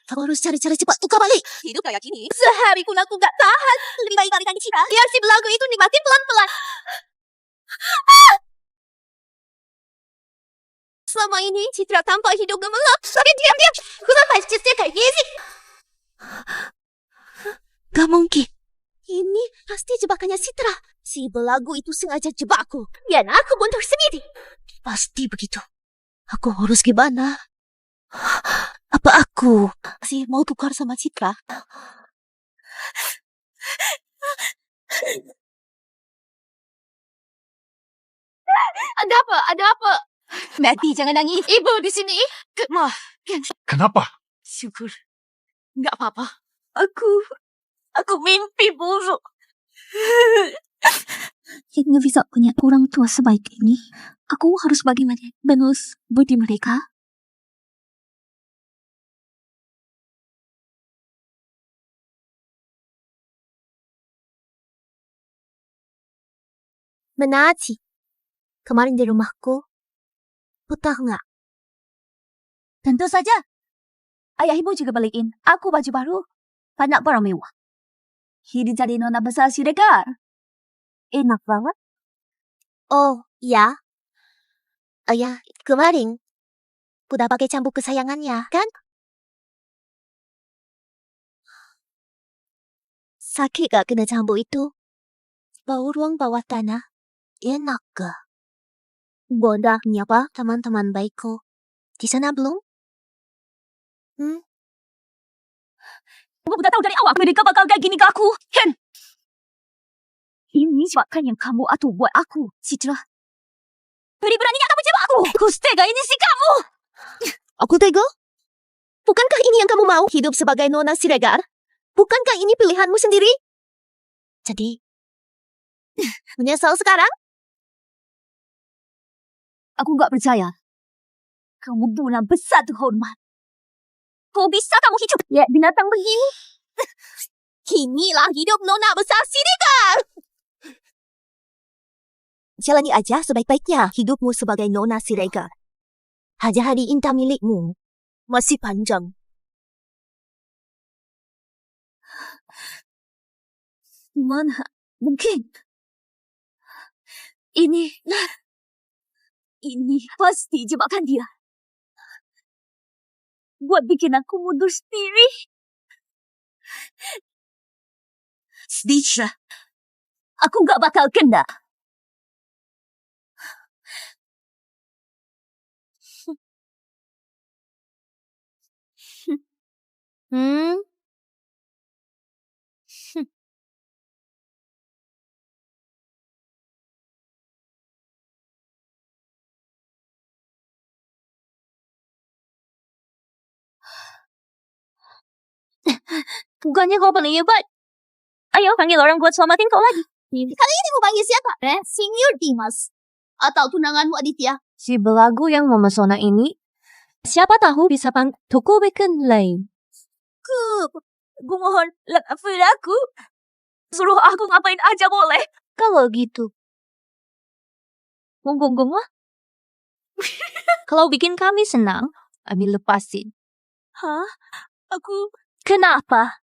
Aku harus cari-cari cepat tukar balik. Hidup kayak gini. Sehari pun aku gak tahan. Lebih baik balikan di Citra. Biar si belagu itu nikmatin pelan-pelan. Selama ini Citra tampak hidup gemerlap. Tapi diam-diam. Kenapa Citra kayak gini? Gak mungkin. Ini pasti jebakannya Citra. Si belagu itu sengaja jebakku. Biar aku buntur sendiri. Pasti begitu. Aku harus gimana? Apa aku masih mau tukar sama Citra? Ada apa? Ada apa? Mati, jangan nangis. Ibu di sini. Kenapa? Syukur. Nggak apa-apa. Aku mimpi buruk. Yang bisa punya orang tua sebaik ini, aku harus bagaimana balas budi mereka? Menaci. Kemarin di rumahku. Putah nggak? Tentu saja. Ayah ibu juga beliin aku baju baru. Banyak barang mewah. Hidup jadi nona besar Siregar. Enak banget. Oh, ya. Ya, kemarin. Udah pakai cambuk kesayangannya, kan? Sakit gak kena cambuk itu? Bau ruang bawah tanah. Enak gak? Bonda, nyapa teman-teman baikku. Di sana belum? Kamu udah tahu dari awal mereka bakal kayak gini ke aku, Hen. Ini jebakan yang kamu atur buat aku, Citra. Berani-beraninya kamu jebak aku. Kustega ini sih kamu. Aku tega? Bukankah ini yang kamu mau? Hidup sebagai nona Siregar? Bukankah ini pilihanmu sendiri? Jadi, menyesal sekarang? Aku nggak percaya. Kamu guna besar terhormat. Kau bisa kamu hidup lihat binatang begini? Inilah hidup Nona besar Siregar. Jalani aja sebaik-baiknya hidupmu sebagai Nona Siregar. Hari-hari indah milikmu masih panjang. Mana mungkin? Ini pasti jebakan dia. Buat bikin aku mundur sendiri. Sedikit. Aku gak bakal kena. Bukannya kau paling hebat. Ayo panggil orang buat selamatin kau lagi. Kali ini mau panggil siapa? Senior Dimas. Atau tunanganmu Aditya? Si belagu yang memesona ini, siapa tahu bisa toko bacon lain. Gue mohon, maafin aku. Suruh aku ngapain aja boleh. Kalau gitu. Gong lah. Kalau bikin kami senang, Abi lepasin. Hah? Aku... Kenapa?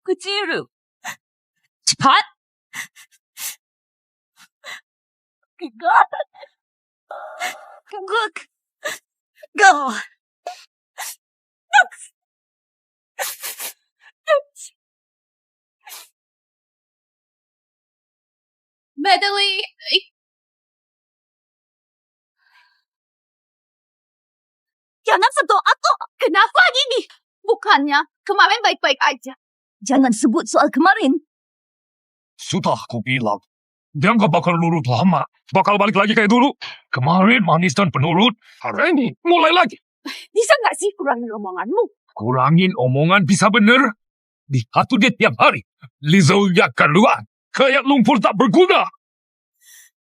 Keciru. Cepat. Gegak. Go. Medley. Jangan sentuh aku. Kenapa gini? Bukannya kemarin baik-baik aja. Jangan sebut soal kemarin. Sudah aku bilang. Dia nggak bakal nurut lama. Bakal balik lagi kayak dulu. Kemarin manis dan penurut. Hari ini mulai lagi. Bisa nggak sih kurangin omonganmu? Kurangin omongan bisa bener. Diatur dia tiap hari. Lizonya keluar. Kayak lumpur tak berguna.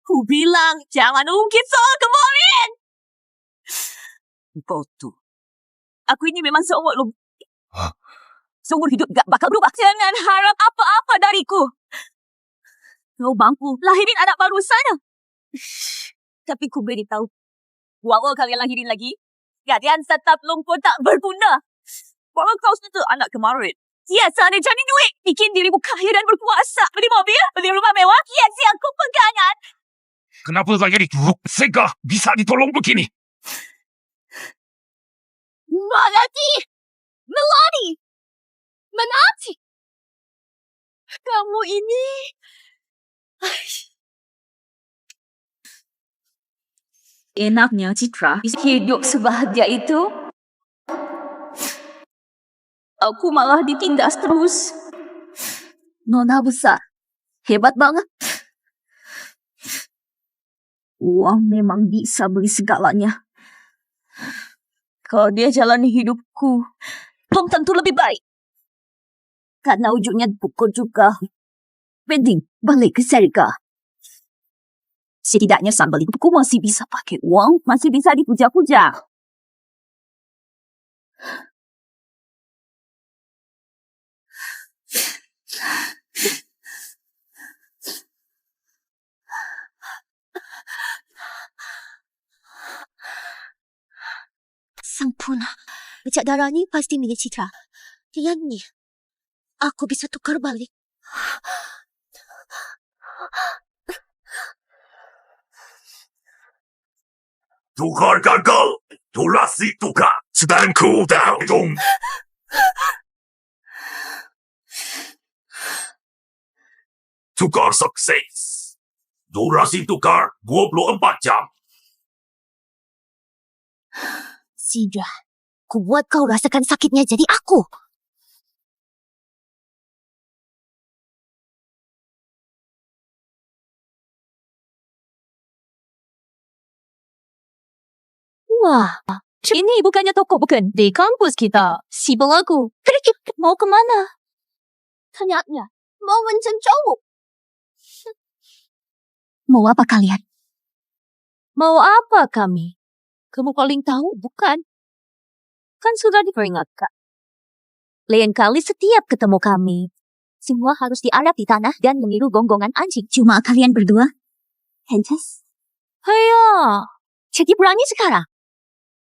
Ku bilang jangan ungkit soal kemarin. Bodoh. Aku ini memang seumur lu. Seumur hidup gak bakal berubah. Jangan harap apa-apa dariku. Kau mampu lahirin anak baru sana. Tapi ku beritahu. Walau kalian lahirin lagi, kalian tetap lumpur tak berguna. Walau kau sentuh anak kemarin. Biasanya cari duit. Bikin dirimu kaya dan berkuasa. Beli mobil, beli rumah mewah. Hiasi aku pegangan. Kenapa saya dituruk? Sega bisa ditolong begini. Melati. Kamu ini... Enaknya Citra hidup sebahagia itu. Aku malah ditindas terus. Nona besar. Hebat banget. Uang memang bisa beli segalanya. Kalau dia jalani hidupku, belum tentu lebih baik. Karena ujungnya pukul juga. Mending balik ke Serika. Setidaknya sambal hidupku masih bisa pakai uang, masih bisa dipuja-puja. Sempurna. Becak darah ni pasti milik Citra. Yang ni, aku bisa tukar balik. Tukar gagal. Durasi tukar. Sedang cool down. Tukar sukses. Durasi tukar 24 jam. Sidra, ku buat kau rasakan sakitnya jadi aku. Wah, ini bukannya toko bukan? Di kampus kita. Si belagu. Mau kemana? Ternyata mau mencencowok. Mau apa kalian? Mau apa kami? Kamu paling tahu, bukan? Kan sudah diperingatkan. Lain kali setiap ketemu kami, semua harus diarap di tanah dan meniru gonggongan anjing. Cuma kalian berdua. Hences. Haya, jadi berani sekarang?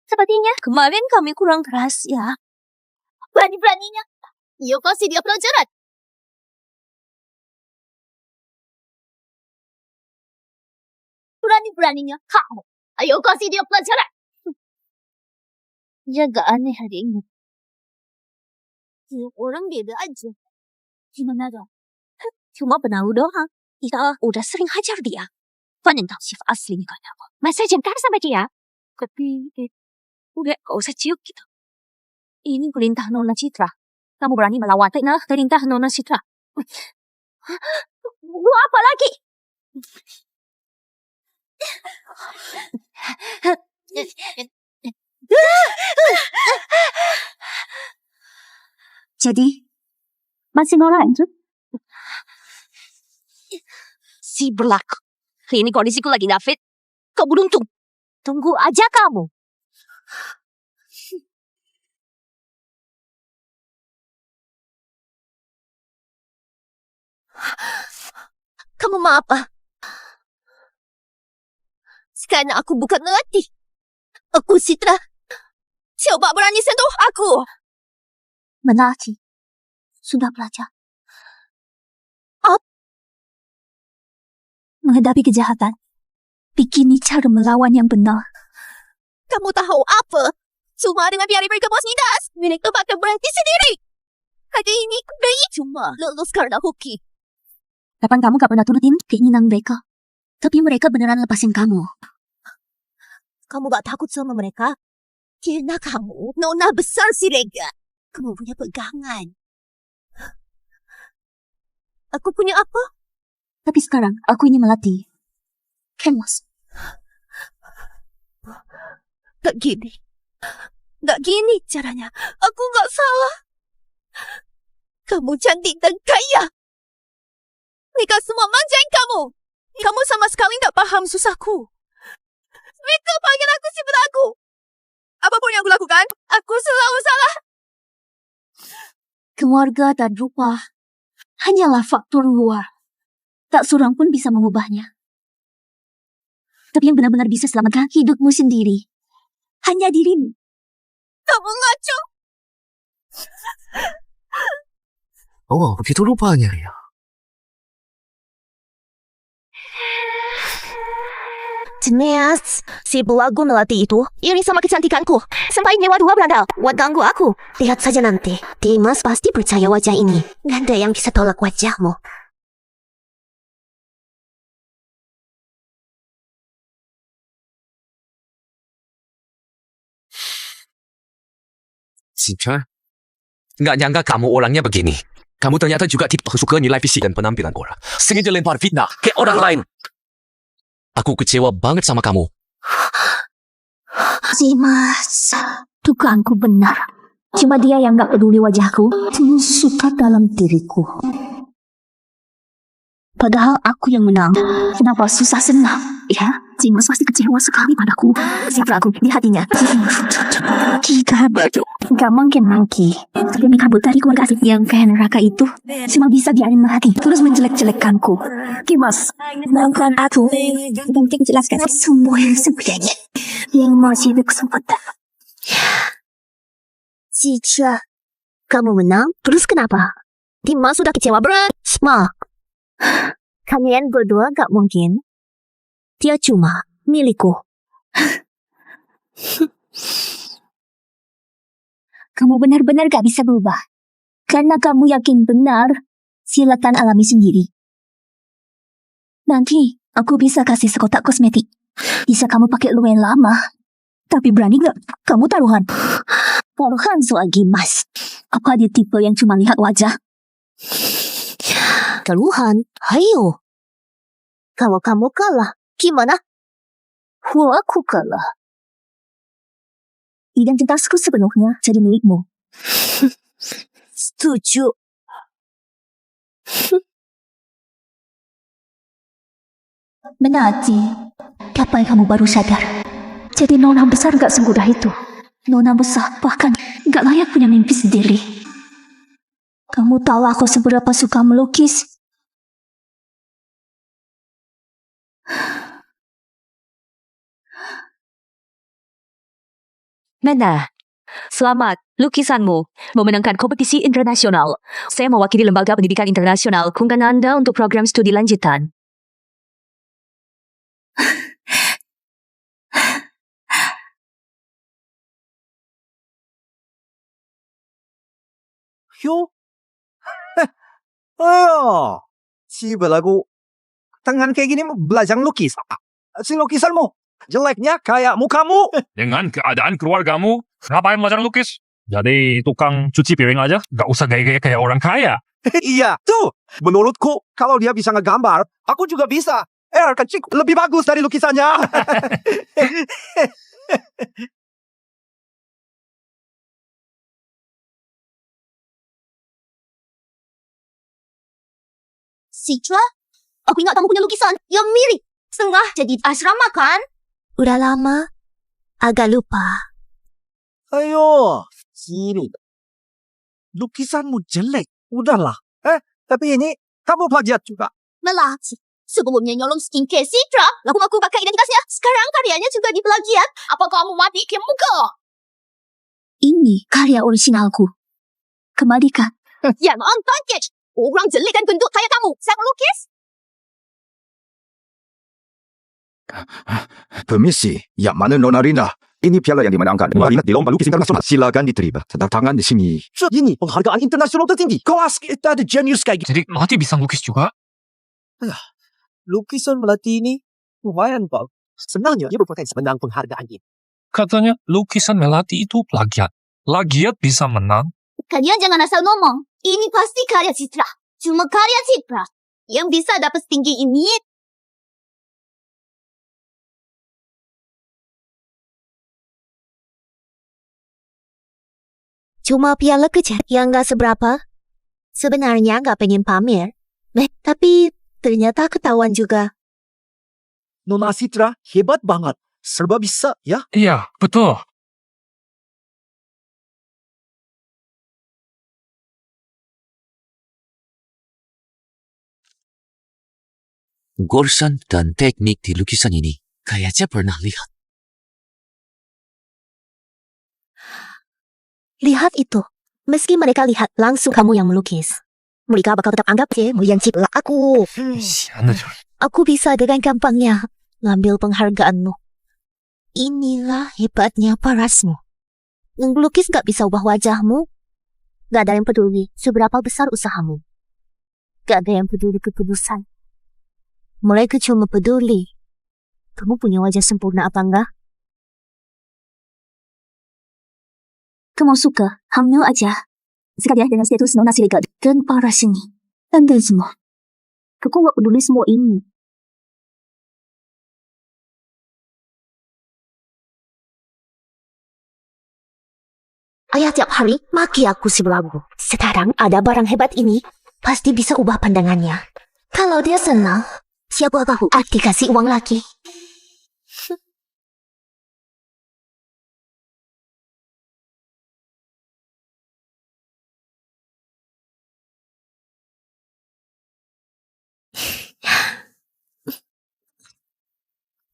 Sepertinya kemarin kami kurang keras ya. Berani-beraninya. Yuk kasih dia pelajaran. Berani-beraninya kamu. Ayo kasih dia pelajaran. Jaga aneh hari ini. Orang beda aja. Gimana dong? Cuma penahu doang. Kita udah sering hajar dia. Panen tahu sifat aslinya kan apa. Masa jengkar sama dia? Tapi, udah gak usah ciuk gitu. Ini perintah Nona Citra. Kamu berani melawan perintah Nona Citra. Lu apa lagi? Jadi, masih mau lanjut? Si berlaku. Ini kondisiku lagi gak fit. Kau beruntung. Tunggu aja kamu. Kamu mau apa? Sekarang aku bukan melatih. Aku Citra. Coba berani sentuh aku. Melatih. Sudah belajar. Menghadapi kejahatan. Bikini cara melawan yang benar. Kamu tahu apa? Cuma dengan biar mereka bos nidas. Mereka bakal berhenti sendiri. Hari ini aku bayi cuma lulus karena hoki. Kapan kamu gak pernah turutin keinginan mereka? Tapi mereka beneran lepasin kamu. Kamu gak takut sama mereka? Karena kamu nona besar si Rega. Kamu punya pegangan. Aku punya apa? Tapi sekarang aku ini melatih. Kemas. Gak gini. Gak gini caranya. Aku gak salah. Kamu cantik dan kaya. Mereka semua manjain kamu. Kamu sama sekali gak paham susahku. Mereka panggil aku si aku. Apapun yang aku lakukan, aku selalu salah. Keluarga dan rupa hanyalah faktor luar. Tak seorang pun bisa mengubahnya. Tapi yang benar-benar bisa selamatkan hidupmu sendiri. Hanya dirimu. Kamu ngaco. Oh, begitu rupanya ya. Jelas, si belagu melatih itu iri sama kecantikanku. Sampai nyewa 2 berandal buat ganggu aku. Lihat saja nanti, Dimas pasti percaya wajah ini. Gak ada yang bisa tolak wajahmu. Citra, nggak nyangka kamu orangnya begini. Kamu ternyata juga tipe suka nilai fisik dan penampilan orang. Sengaja lempar fitnah ke orang lain. Aku kecewa banget sama kamu. Dimas, dugaanku benar. Cuma dia yang gak peduli wajahku. Cuma suka dalam diriku. Padahal aku yang menang. Kenapa susah senang? Ya, Dimas pasti kecewa sekali padaku. Si pelaku di hatinya. Kita baju. Gak mungkin lagi. Demi kabur dari keluarga asli yang kaya neraka itu. Cuma bisa biarin hati. Terus menjelek-jelekanku. Dimas, maafkan aku. Penting jelaskan semua yang sebenarnya. Yang masih berkesempatan. Citra, kamu menang? Terus kenapa? Dimas sudah kecewa berat. Ma, kalian berdua gak mungkin. Dia cuma milikku. Kamu benar-benar gak bisa berubah. Karena kamu yakin benar, silakan alami sendiri. Nanti aku bisa kasih sekotak kosmetik. Bisa kamu pakai lumayan lama. Tapi berani gak kamu taruhan? Taruhan soal Dimas. Apa dia tipe yang cuma lihat wajah? Taruhan? Ayo. Kalau kamu kalah, gimana? Aku kalah. Identitasku sepenuhnya jadi milikmu. Setuju. Menati, kapan kamu baru sadar? Jadi nona besar gak semudah itu. Nona besar bahkan gak layak punya mimpi sendiri. Kamu tahu aku seberapa suka melukis? Nana, selamat. Lukisanmu memenangkan kompetisi internasional. Saya mewakili Lembaga Pendidikan Internasional Kungan Anda untuk program studi lanjutan. Yo. Oh, sibel aku. Tangan kayak gini mau belajar lukis. Si lukisanmu jeleknya kayak mukamu. Dengan keadaan keluargamu, ngapain belajar lukis? Jadi tukang cuci piring aja, gak usah gaya-gaya kayak orang kaya. Iya, tuh. Menurutku, kalau dia bisa ngegambar, aku juga bisa. Kecil lebih bagus dari lukisannya. Citra, aku ingat kamu punya lukisan yang mirip. Setengah jadi asrama kan? Udah lama, agak lupa. Ayo, sini. Lukisanmu jelek. Udahlah. Tapi ini kamu plagiat juga. Melati. Sebelumnya nyolong skincare Citra, lalu aku pakai identitasnya. Sekarang karyanya juga diplagiat. Apa kamu mati ke muka? Ini karya orisinalku. Kembalikan. Yang unpackaged. Orang jelek dan gendut kayak kamu. Saya melukis. Permisi, yang mana Nona Rina? Ini piala yang dimenangkan. Ingat di lomba lukis internasional. Silakan diterima. Tanda tangan di sini. Ini penghargaan internasional tertinggi. Kelas kita ada genius kayak gitu. Jadi Melati bisa lukis juga? Lukisan Melati ini lumayan, Pak. Senangnya dia berpotensi menang penghargaan ini. Katanya lukisan Melati itu plagiat. Plagiat bisa menang? Kalian jangan asal ngomong. Ini pasti karya Citra. Cuma karya Citra yang bisa dapat setinggi ini. Cuma piala kecil yang gak seberapa. Sebenarnya gak pengen pamer. Tapi ternyata ketahuan juga. Nona Citra hebat banget. Serba bisa, ya? Iya, betul. Goresan dan teknik di lukisan ini kayaknya pernah lihat. Lihat itu. Meski mereka lihat langsung kamu yang melukis, mereka bakal tetap anggap kamu yang cipta aku. Aku bisa dengan gampangnya ngambil penghargaanmu. Inilah hebatnya parasmu. Ngelukis gak bisa ubah wajahmu. Gak ada yang peduli seberapa besar usahamu. Gak ada yang peduli ketulusan. Mereka cuma peduli kamu punya wajah sempurna apa enggak. Kamu suka, hamil aja. Sekalian dengan status Nona Siregar dan Paras ini. Anda semua. Aku gak peduli semua ini. Ayah tiap hari maki aku si belagu. Sekarang ada barang hebat ini, pasti bisa ubah pandangannya. Kalau dia senang, siapa tahu arti kasih uang lagi.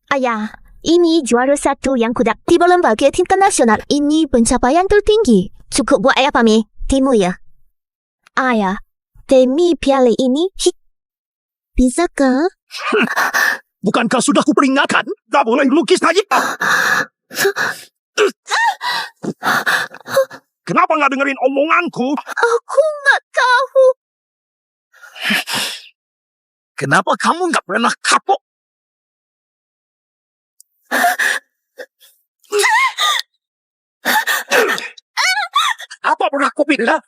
Ayah, ini juara satu yang kuda di lembaga internasional. Ini pencapaian tertinggi. Cukup buat ayah pamit. Timu ya. Ayah, demi piala ini, bisa ke? Bukankah sudah kuperingatkan? Tak boleh lukis lagi. Kenapa nggak dengerin omonganku? Aku nggak tahu. Kenapa kamu nggak pernah kapok? Apa pernah kau bilang?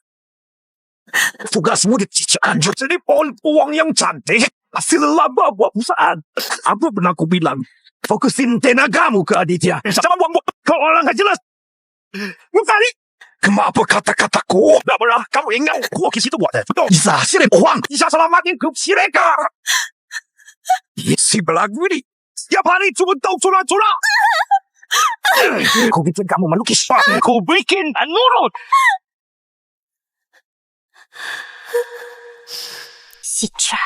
Tugasmu dicicakkan jadi peluang yang cantik. Hasil laba buat perusahaan. Apa pernah kau bilang? Fokusin tenagamu ke Aditya. Jangan buang-buang kalau orang nggak jelas. Bukan. Kenapa kata-kataku? Tak pernah kamu ingat lukis itu buat betul. Bisa sirik uang. Bisa selamatin grup Siregar. Si belagu ini setiap hari cuma tahu corak-corak. Aku bikin kamu melukis. Aku bikin nurut. Citra,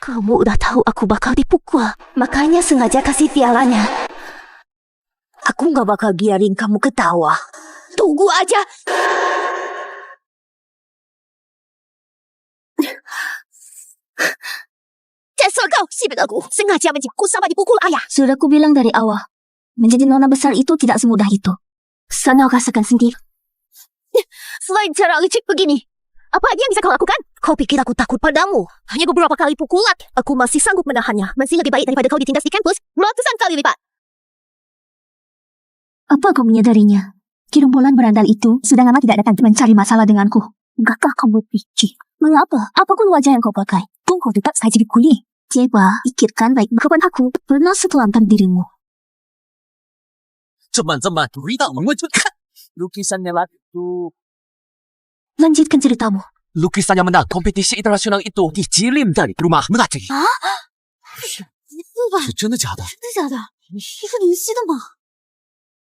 kamu udah tahu aku bakal dipukul. Makanya sengaja kasih pialanya. Aku gak bakal biarin kamu ketawa. Tunggu aja. Dasar kau, si belagu. Sengaja menjipku sama dipukul ayah. Sudah aku bilang dari awal. Menjadi nona besar itu tidak semudah itu. Sana rasakan sendiri. Selain cara licik begini, apa lagi yang bisa kau lakukan? Kau pikir aku takut padamu? Hanya beberapa kali pukulan. Aku masih sanggup menahannya. Masih lebih baik daripada kau ditindas di kampus ratusan kali lipat. Apa kau menyadarinya? Gerombolan berandal itu sudah lama tidak datang mencari masalah denganku. Enggakah kamu pikir? Mengapa? Apapun wajah yang kau pakai, pun kau tetap saja dibuli. Coba pikirkan baik kepada aku. Pernah setelankan dirimu. teman-teman, berita mengejutkan. Lukisannya itu... Lanjutkan ceritamu. Lukisan yang menang kompetisi internasional itu dikirim dari rumah melati. 是真的假的？ 真的假的？是林夕的吗？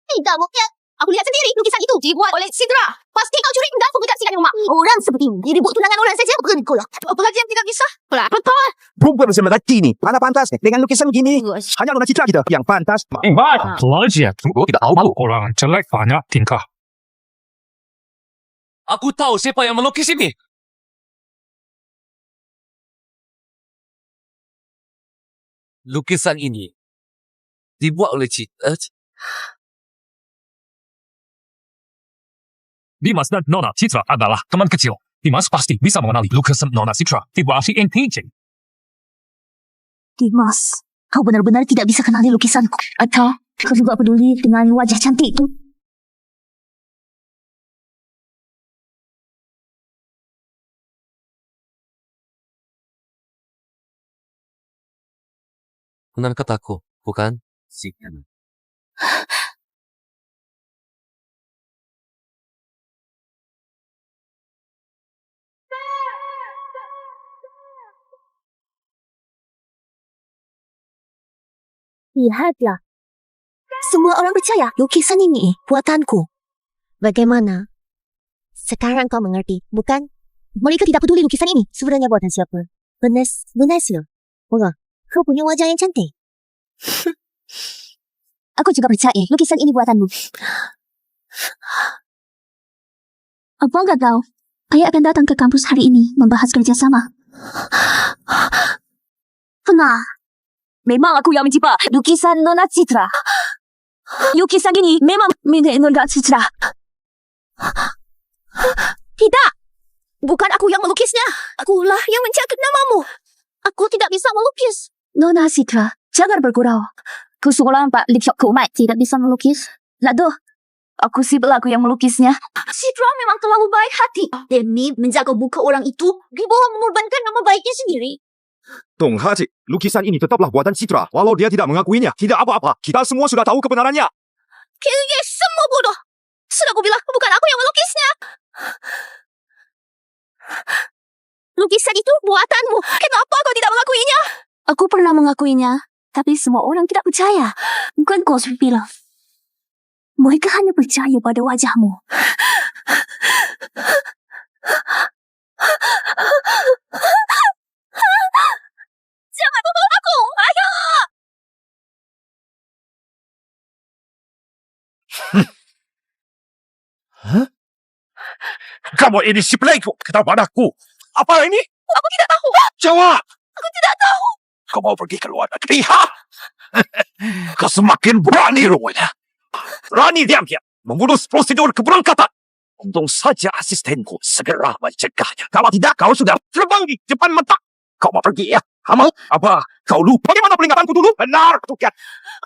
Tidak mungkin. Aku lihat sendiri lukisan itu dibuat oleh Sidra. Pasti kau curi dan publikasikan di rumah. Orang seperti ini diribut tunangan orang saja bukan kolak. Apalagi yang tidak bisa? Betul. Perempuan seperti ini, mana pantas dengan lukisan begini? Hanya Nona Citra kita yang pantas. Pelajar, Tunggu, tidak tahu malu. orang jelek banyak tingkah. Aku tahu siapa yang melukis ini. Lukisan ini dibuat oleh Dimas dan Nona Citra adalah teman kecil. Dimas pasti bisa mengenali lukisan Nona Citra di bawah NPJ. Dimas, kau benar-benar tidak bisa kenali lukisanku. Atau kau juga peduli dengan wajah cantik itu? benar kataku, bukan? Sikan. Lihatlah. Semua orang percaya lukisan ini buatanku. Bagaimana? Sekarang kau mengerti, bukan? Mereka tidak peduli lukisan ini sebenarnya buatan siapa. Benar sih. Wah, kau punya wajah yang cantik. Aku juga percaya lukisan ini buatanmu. Apa enggak tahu? Ayah akan datang ke kampus hari ini membahas kerjasama. Benar. Memang aku yang mencipta lukisan Nona Citra. Lukisan ini memang milik Nona Citra. Tidak. Bukan aku yang melukisnya. Akulah yang mencatat namamu. Aku tidak bisa melukis. Nona Citra, jangan bergurau. Keseorang Pak Lik Syok Kumai tidak bisa melukis. Lalu, aku si pelaku yang melukisnya. Citra memang terlalu baik hati. Demi menjaga muka orang itu, dia boleh mengorbankan nama baiknya sendiri. Dong Haji, lukisan ini tetaplah buatan Citra. Walau dia tidak mengakuinya, tidak apa-apa. Kita semua sudah tahu kebenarannya. Kalian semua bodoh. Sudah aku bilang, bukan aku yang melukisnya. Lukisan itu buatanmu. Kenapa kau tidak mengakuinya? Aku pernah mengakuinya, tapi semua orang tidak percaya. Bukan kau bilang. Mereka hanya percaya pada wajahmu. Jangan pukul aku, ayo! Kamu ini si pelaku, kata padaku. Apa ini? Aku tidak tahu. Jawab. Aku tidak tahu. Kau mau pergi ke luar negeri, ha? Kau semakin berani rupanya. Berani diam-diam memurus prosedur keberangkatan. Untung saja asistenku segera mencegahnya. Kalau tidak, kau sudah terbang di depan mata. Kau mau pergi ya? Hamal? Apa? Kau lupa bagaimana peringatanku dulu? Benar, kutukan.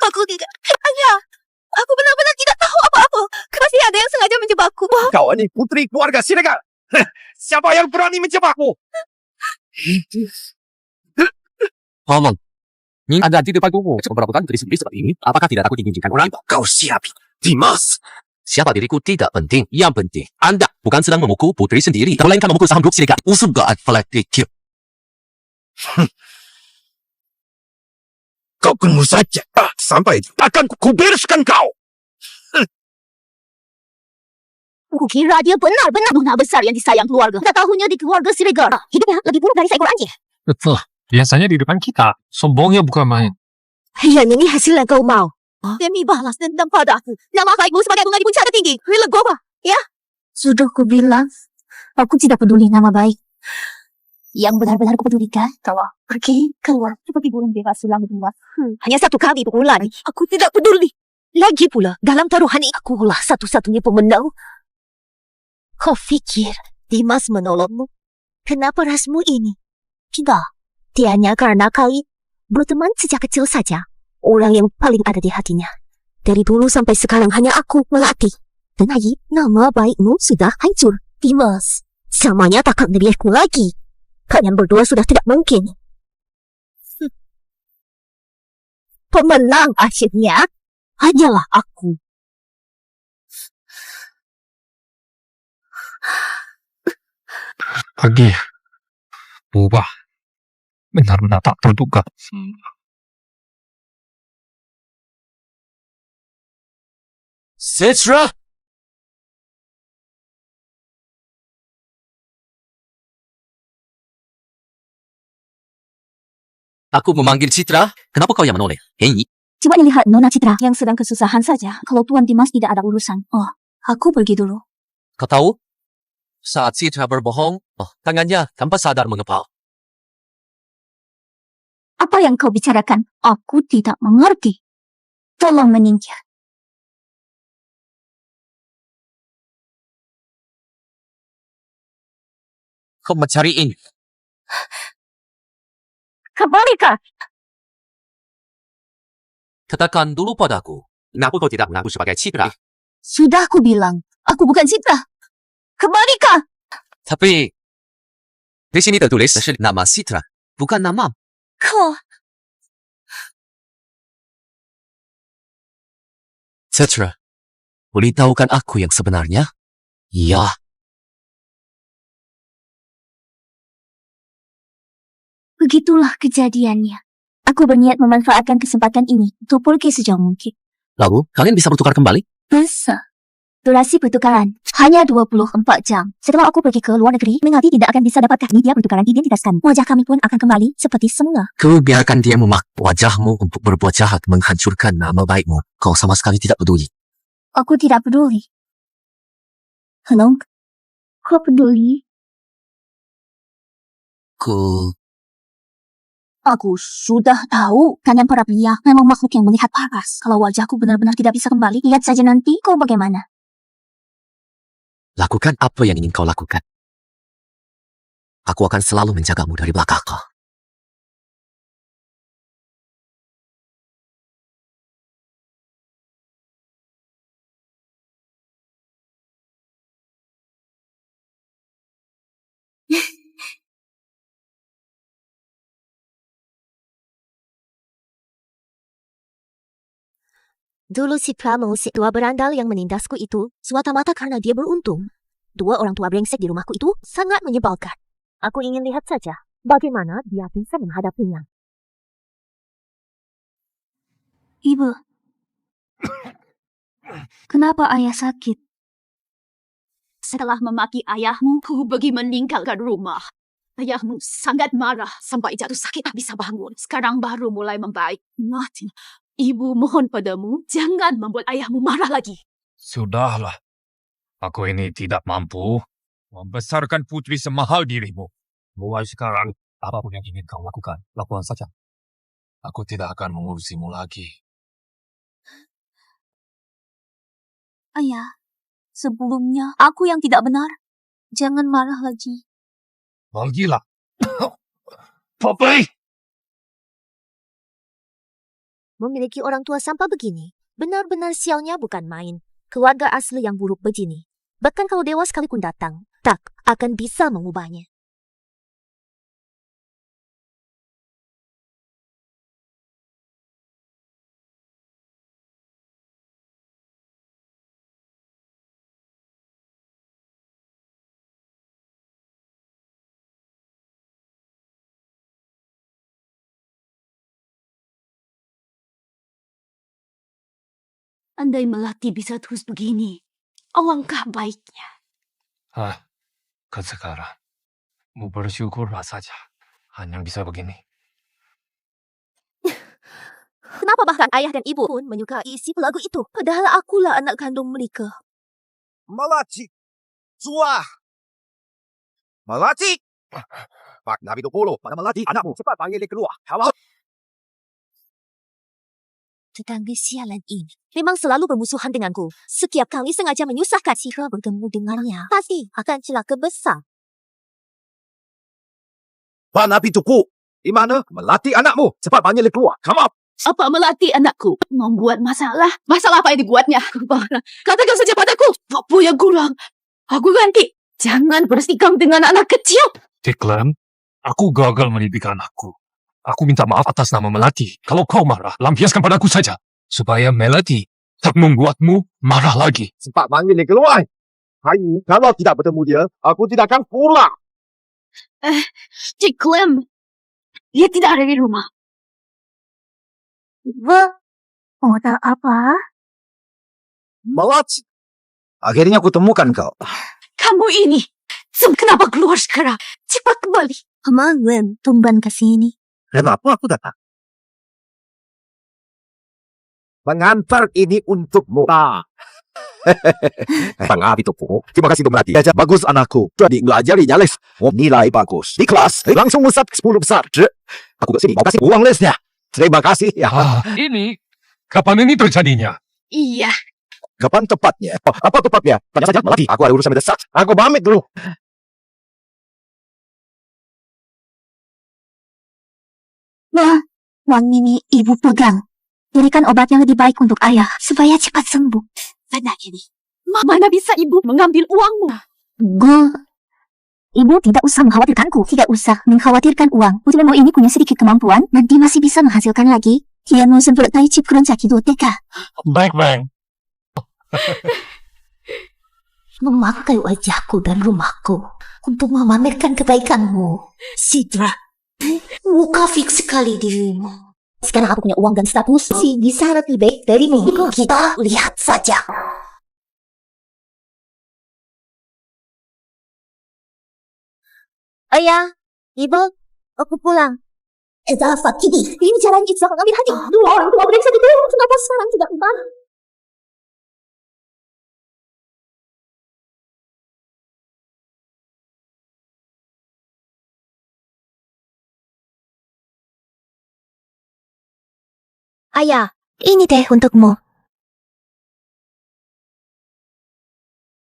Aku tidak. Ayah, aku benar-benar tidak tahu apa-apa. Pasti ada yang sengaja menjebakku. Kau ini putri keluarga Siregar. Siapa yang berani menjebakmu? Ngomong. Ini ada di depan kuku. Beberapa kali dari sendiri seperti ini. Apakah tidak takut diizinkan orang? Kau siap, Dimas. Siapa diriku tidak penting. Yang penting, Anda bukan sedang memukul putri sendiri, melainkan memukul saham grup Siregar. Usul gak flat DQ. Kau tunggu saja. Sampai akan kubereskan kau. Kukira dia benar-benar nona besar yang disayang keluarga. Tak tahunya di keluarga Siregar. Hidupnya lebih buruk dari seekor anjing. Betul. Biasanya di depan kita. Sombongnya bukan main. Yang ini hasil yang kau mau. Demi balas dendam padaku. Nama baikmu sebagai bunga di puncak tertinggi. Legoba. Ya? Sudah kubilang. Aku tidak peduli nama baik. Yang benar-benar kupedulikan. Kau pergi keluar seperti burung bebas sulam di luar. Hanya satu kali pukulan. Aku tidak peduli. Lagi pula, dalam taruhan ini akulah satu-satunya pemenang. Kau fikir Dimas menolongmu? Kenapa rasmu ini? Tidak. Dia hanya karena kali berteman sejak kecil saja. Orang yang paling ada di hatinya. Dari dulu sampai sekarang hanya aku melatih. Dan lagi, nama baikmu sudah hancur. Dimas, selamanya takkan diriku lagi. Kalian berdua sudah tidak mungkin. Pemenang akhirnya hanyalah aku. Pagi. Berubah. Benar-benar tak terduga. Citra! Aku memanggil Citra. Kenapa kau yang menoleh? Hei, Coba lihat Nona Citra yang sedang kesusahan saja. Kalau Tuan Dimas tidak ada urusan. Oh, aku pergi dulu. kau tahu? Saat Citra berbohong, tangannya tanpa sadar mengepal. Apa yang kau bicarakan? Aku tidak mengerti. Tolong menyingkir. Kau mencariin. Kembalikan. Katakan dulu padaku. Kenapa kau tidak mengaku sebagai Citra? Sudah aku bilang, aku bukan Citra. Kembalikan. Tapi, di sini tertulis nama Citra, bukan nama. Kau. Citra, beritahukan aku yang sebenarnya? Ya. Begitulah kejadiannya. Aku berniat memanfaatkan kesempatan ini untuk pergi sejauh mungkin. Lalu, kalian bisa bertukar kembali? Bisa. Durasi pertukaran hanya 24 jam. Setelah aku pergi ke luar negeri, Mengati tidak akan bisa dapatkan media pertukaran identitaskan. Wajah kami pun akan kembali seperti semula. Kau biarkan dia memakai wajahmu untuk berbuat jahat menghancurkan nama baikmu. Kau sama sekali tidak peduli. Aku tidak peduli. Halo? Kau peduli? Aku sudah tahu kalian para pria memang makhluk yang melihat paras. Kalau wajahku benar-benar tidak bisa kembali, lihat saja nanti kau bagaimana. Lakukan apa yang ingin kau lakukan. Aku akan selalu menjagamu dari belakang kau. Dulu si Pramo, si tua berandal yang menindasku itu, semata-mata karena dia beruntung. Dua orang tua brengsek di rumahku itu sangat menyebalkan. Aku ingin lihat saja bagaimana dia bisa menghadapinya. Ibu, kenapa ayah sakit? Setelah memaki ayahmu, ku pergi meninggalkan rumah. Ayahmu sangat marah sampai jatuh sakit tak bisa bangun. Sekarang baru mulai membaik. Martin, ibu mohon padamu, jangan membuat ayahmu marah lagi. Sudahlah. Aku ini tidak mampu membesarkan putri semahal dirimu. Mulai sekarang, apapun yang ingin kau lakukan, lakukan saja. Aku tidak akan mengurusimu lagi. Ayah, sebelumnya aku yang tidak benar. Jangan marah lagi. Gila. Papai! Memiliki orang tua sampah begini, benar-benar sialnya bukan main. Keluarga asli yang buruk begini. Bahkan kalau dewa sekalipun datang, tak akan bisa mengubahnya. Andai Melati bisa terus begini, alangkah baiknya. Kan sekarang, mau bersyukurlah saja. Hanya bisa begini. Kenapa bahkan ayah dan ibu pun menyukai isi lagu itu? Padahal akulah anak kandung mereka. Melati. Zua. Melati. Pak Nabi Tupolo, pada Melati, anakmu. Cepat panggil dia keluar. Kalau Tetangga sialan ini memang selalu bermusuhan denganku. Setiap kali sengaja menyusahkan jika bertemu dengannya. Pasti akan celaka besar. Pak Nabi Tupu, di mana Melati anakmu? Cepat panggil dia keluar. Come up. Apa Melati anakku membuat masalah? Masalah apa yang dibuatnya? Katakan saja padaku. Apa yang kurang? Aku ganti. Jangan bersikap dengan anak kecil. Declan, aku gagal mendidik anakku. Aku minta maaf atas nama Melati. Kalau kau marah, lampiaskan padaku saja. Supaya Melati tak membuatmu marah lagi. Cepat panggil dia keluar. Hari ini, kalau tidak bertemu dia, aku tidak akan pulang. Cik Clem, dia tidak ada di rumah. Mau tahu apa? Melati. Akhirnya aku temukan kau. Kamu ini, kenapa keluar sekarang? Cepat kembali. Kemarin tumban ke sini. Kenapa aku datang? Mengantar ini untukmu. Bang Abi Tupu, terima kasih untuk Melati. Bagus anakku. Jadi ngajari les. Nilai bagus. Di kelas, langsung musab 10 besar. Aku ke sini mau kasih uang lesnya. Terima kasih ya. Ini, kapan ini terjadinya? Iya. Kapan tepatnya? Apa tepatnya? Tanya saja Melati. Aku ada urusan mendesak. Aku pamit dulu. Nah, uang ini ibu pegang. Berikan obat yang lebih baik untuk ayah, supaya cepat sembuh. Benar ini. Mana bisa ibu mengambil uangmu? Ibu tidak usah mengkhawatirkanku. Tidak usah mengkhawatirkan uang. Putrimu ini punya sedikit kemampuan, nanti masih bisa menghasilkan lagi. Dia mau sempurnai chip keroncak hidroteka. Baik, Bang. Memakai wajahku dan rumahku untuk memamerkan kebaikanmu. Sidra, muka fix sekali dirimu. Sekarang aku punya uang dan status. Si bisa lebih baik darimu. Kita lihat saja. Ayah, ibu, aku pulang. Fakidi, ini jalan kita mengambil hati. Dua orang tua brengsek itu, kenapa sekarang tidak entah? Ayah, Ini teh untukmu.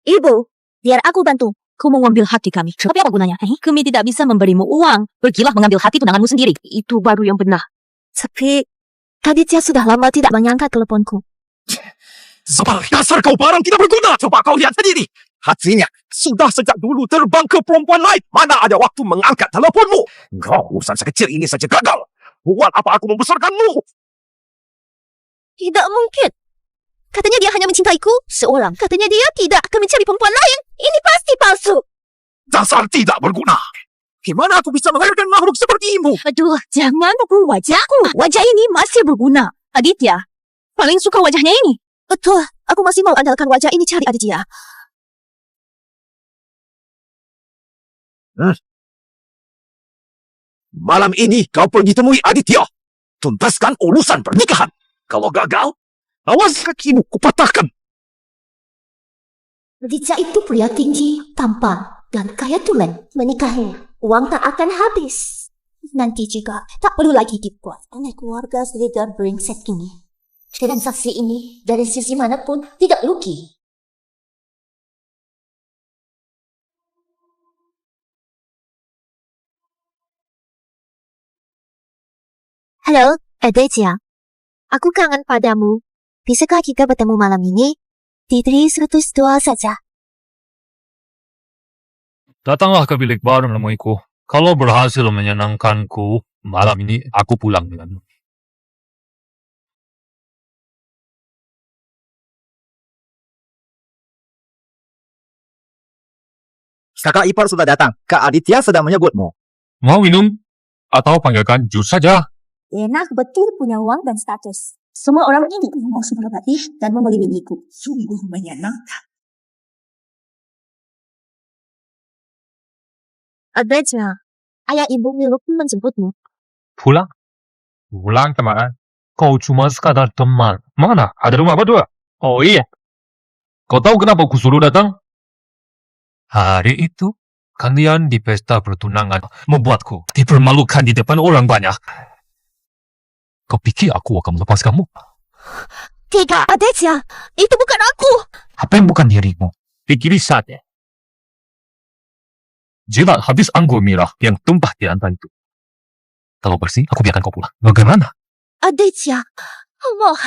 ibu, biar aku bantu. Kau mau mengambil hati kami. Tapi apa gunanya? Kami tidak bisa memberimu uang. Pergilah mengambil hati tunanganmu sendiri. Itu baru yang benar. Tapi, Kaditya sudah lama tidak mengangkat teleponku. Sebab dasar kau barang tidak berguna. Coba kau lihat sendiri. Hatinya sudah sejak dulu terbang ke perempuan lain. Mana ada waktu mengangkat teleponmu? Kau urusan sekecil ini saja gagal. Buat apa aku membesarkanmu? Tidak mungkin. Katanya dia hanya mencintaiku seorang. Katanya dia tidak akan mencari perempuan lain. Ini pasti palsu. Dasar tidak berguna. Gimana aku bisa melahirkan makhluk sepertimu? Aduh, jangan pukul wajahku. Wajah ini masih berguna. Aditya, paling suka wajahnya ini. Betul, aku masih mau andalkan wajah ini cari Aditya. Malam ini kau pergi temui Aditya. Tuntaskan urusan pernikahan. Kalau gagal, awas kakimu kupatahkan. Kaditya itu pria tinggi, tampan, dan kaya tulen. Menikahi, uang tak akan habis. Nanti juga tak perlu lagi dibuat oleh keluarga sedang brengsek ini. Dengan saksi ini, dari sisi manapun tidak rugi. Halo, Aditya. Aku kangen padamu. Bisakah kita bertemu malam ini? Di 302 saja. Datanglah ke bilik baru nemuiku. Kalau berhasil menyenangkanku, malam ini aku pulang denganmu. Kakak ipar sudah datang. Kak Aditya sedang menyebutmu. Mau minum? Atau panggilkan jus saja. Enak betul punya uang dan status. Semua orang ini memang seperti dan memiliki sungguh menyenangkan. Adetya, ayah ibu Miluk menjemputmu. Pulang? Pulang teman. Kau cuma sekadar teman. Mana? Ada rumah berdua? Oh iya. Kau tahu kenapa aku suruh datang? Hari itu, kalian di pesta pertunangan membuatku dipermalukan di depan orang banyak. Kau pikir aku akan melepaskanmu? Tidak, Aditya. Itu bukan aku. Apa yang bukan dirimu? Pikiri saja. Jilat habis anggur merah yang tumpah di lantai itu. Kalau bersih, aku biarkan kau pulang. Bagaimana? Aditya. Allah.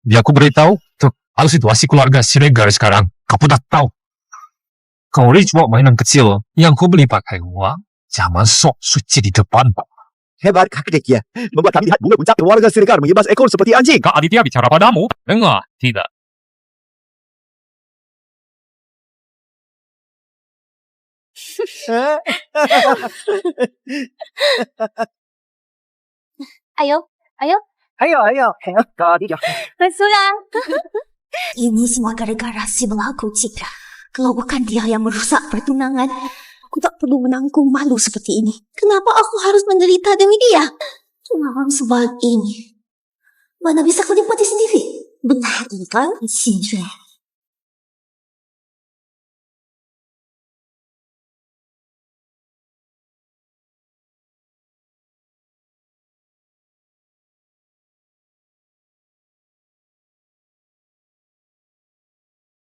Dia aku beritahu, tuh, kalau situasi keluarga Siregar sekarang, kau pun tak tahu. Kau cuma mainan kecil yang kau beli pakai uang, jangan sok suci di depan. Hebat kakek ya. Membuat kami lihat bunga puncak keluarga Siregar menyebas ekor seperti anjing. Kak Aditya bicara padamu? Dengar, tidak. Ayo. Ayo. Sudah. Ini semua gara-gara si belaku Citra. Kalau bukan dia yang merusak pertunangan, aku tak perlu menanggung malu seperti ini. Kenapa aku harus menderita demi dia? Cuma orang sebab ini. Mana bisa aku nikmati sendiri? Benar kan, Citra?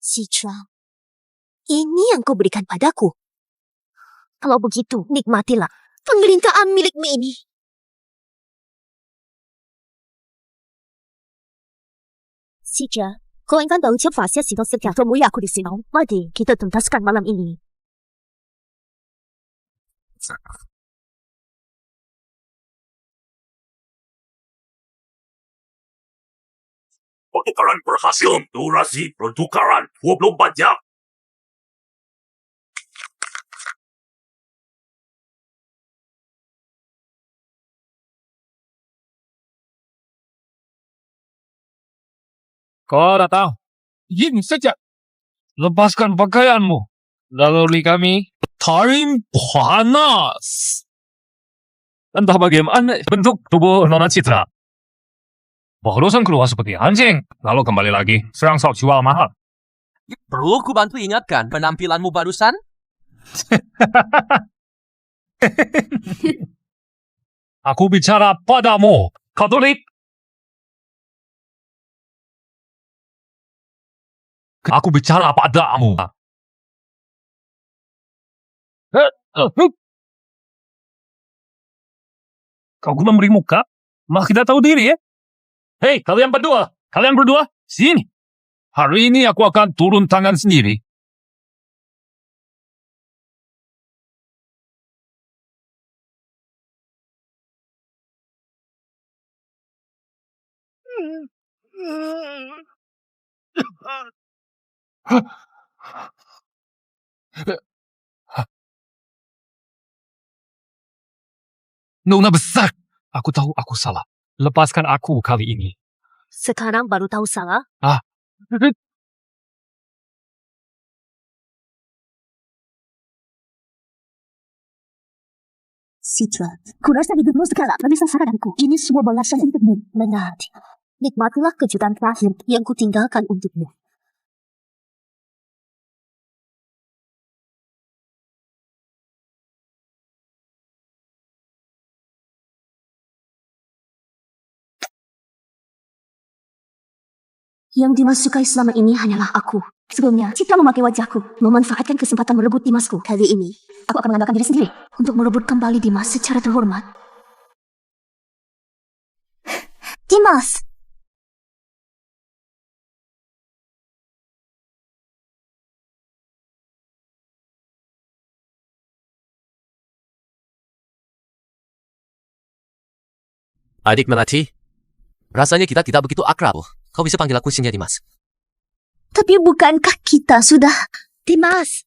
Citra, ini yang kau berikan padaku. Kalau begitu, nikmatilah penderitaan milikmu ini. Citra, kau ingin tahu cepat siapa setiap temui aku di sini. Mari kita tuntaskan malam ini. Pertukaran berhasil. Durasi pertukaran 24 jam. Kau datang. Diam saja. Lepaskan pakaianmu. Lalu kami tarim panas. Entah bagaimana bentuk tubuh Nona Citra. Barusan keluar seperti anjing. Lalu kembali lagi. Serang sok jual mahal. Perlu ku bantu ingatkan penampilanmu barusan? Aku bicara padamu, Katolik. Aku bicara padamu. Kau memberi muka? Mah kita tahu diri ya? Hei, kalian berdua, sini. Hari ini aku akan turun tangan sendiri. Nona besar. Aku tahu aku salah. Lepaskan aku kali ini. Sekarang baru tahu salah? Citra, kurasa hidupmu sekarang tak bisa saranku. Ini semua balasan untukmu. Benar. Nikmatilah kejutan terakhir yang kutinggalkan untukmu. Yang dimasukai selama ini hanyalah aku. Sebelumnya, Citra memakai wajahku, memanfaatkan kesempatan merebut Dimasku. Kali ini, aku akan mengandalkan diri sendiri untuk merebut kembali Dimas secara terhormat. Dimas! Adik Melati, rasanya kita tidak begitu akrab. Kau bisa panggil aku Sinja Dimas. Tapi bukankah kita sudah... Dimas!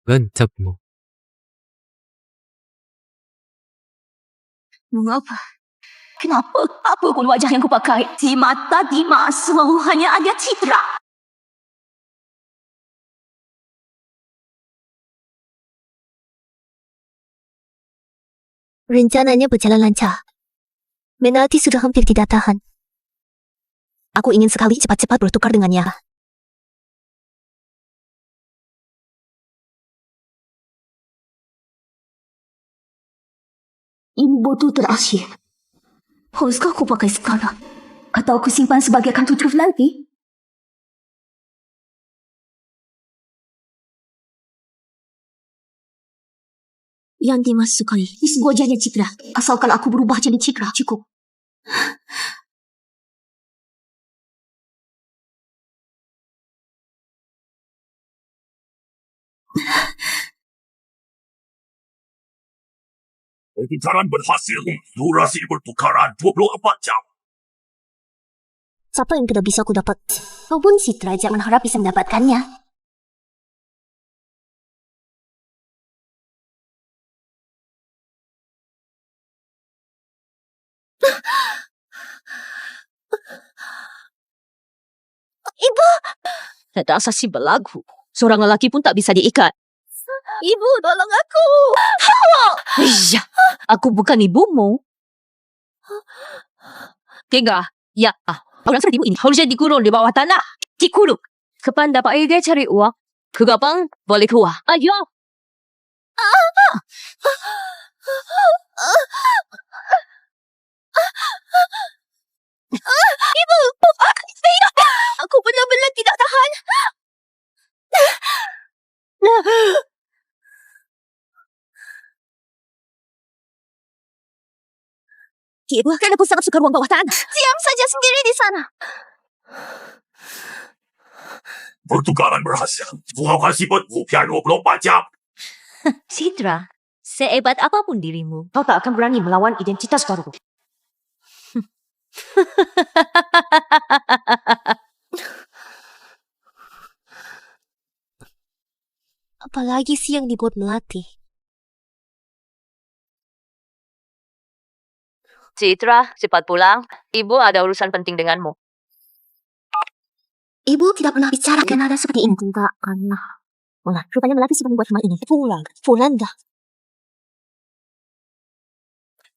Mantapmu. Mengapa? Kenapa? Apa pun wajah yang kau pakai? Di mata Dimas selalu hanya ada Citra. Rencananya berjalan lancar. Menalti sudah hampir tidak tahan. Aku ingin sekali cepat-cepat bertukar dengannya. Ini botol terakhir. Haruskah aku pakai sekarang? Atau aku simpan sebagai kartu truf nanti? Yang Dimas sukai di sebuah wajahnya Citra. Asalkan aku berubah jadi Citra, cukup. Pembicaraan berhasil. Durasi pertukaran 24 jam. Siapa yang tidak bisa aku dapat? Kau pun Citra jangan harap bisa mendapatkannya. Ibu! Ada asasi berlagu. Seorang lelaki pun tak bisa diikat. Ibu, tolong aku! Iya, aku bukan ibumu. Tiga, ya. Orang seperti ibu ini harusnya dikurung di bawah tanah. Dikurung. Kapan dapat ide cari uang? Kapan boleh keluar? Ayo. Ibu, aku benar-benar tidak tahan. Ibu, karena aku sangat suka ruang bawah tanah. Diam saja sendiri di sana. Pertukaran berhasil. Terima kasih buat rupiah 24 jam. Citra, sehebat apapun dirimu, kau tak akan berani melawan identitas baru. Apalagi sih yang dibuat melatih? Citra, cepat pulang. Ibu ada urusan penting denganmu. Ibu tidak pernah bicarakan nada seperti ini. Tidak pernah. Mulan, rupanya melatih sudah membuat rumah ini. Pulang dah.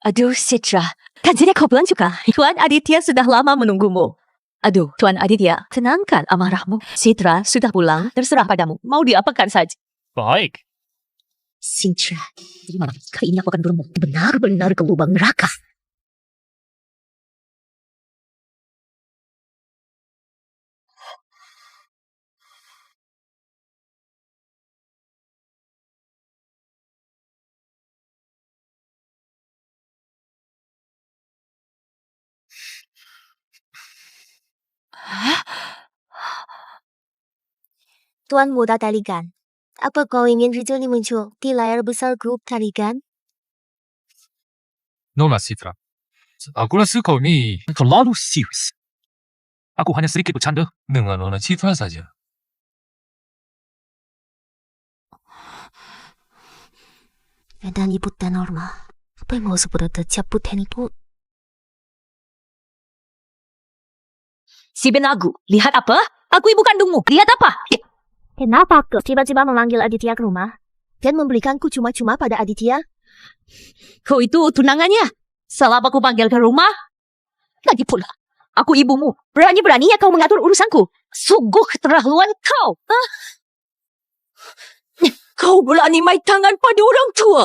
Aduh, Citra. Kan jadi kau pulang juga. Tuan Aditya sudah lama menunggumu. Aduh, Tuan Aditya, tenangkan amarahmu. Citra sudah pulang, terserah padamu. Mau diapakan saja. Baik. Citra, dari mana? Kali ini aku akan dorongmu benar-benar ke lubang neraka. Tuan muda talikan. Apa kau ingin Rizali muncul di layar besar grup talikan? Nona Citra. Aku rasa kau ni terlalu serius. Aku hanya sedikit bercanda dengan Nona Citra saja. Dan ibu dan Norma. Apa yang mau sebenarnya tercabut itu? Si Benagu, lihat apa? Aku ibu kandungmu. Lihat apa? Kenapa kau tiba-tiba memanggil Aditya ke rumah dan memberikanku cuma-cuma pada Aditya? Kau itu tunangannya. Salah aku panggil ke rumah. Lagi pula, aku ibumu. Berani-beraninya kau mengatur urusanku. Sungguh keterlaluan kau. Kau berani main tangan pada orang tua.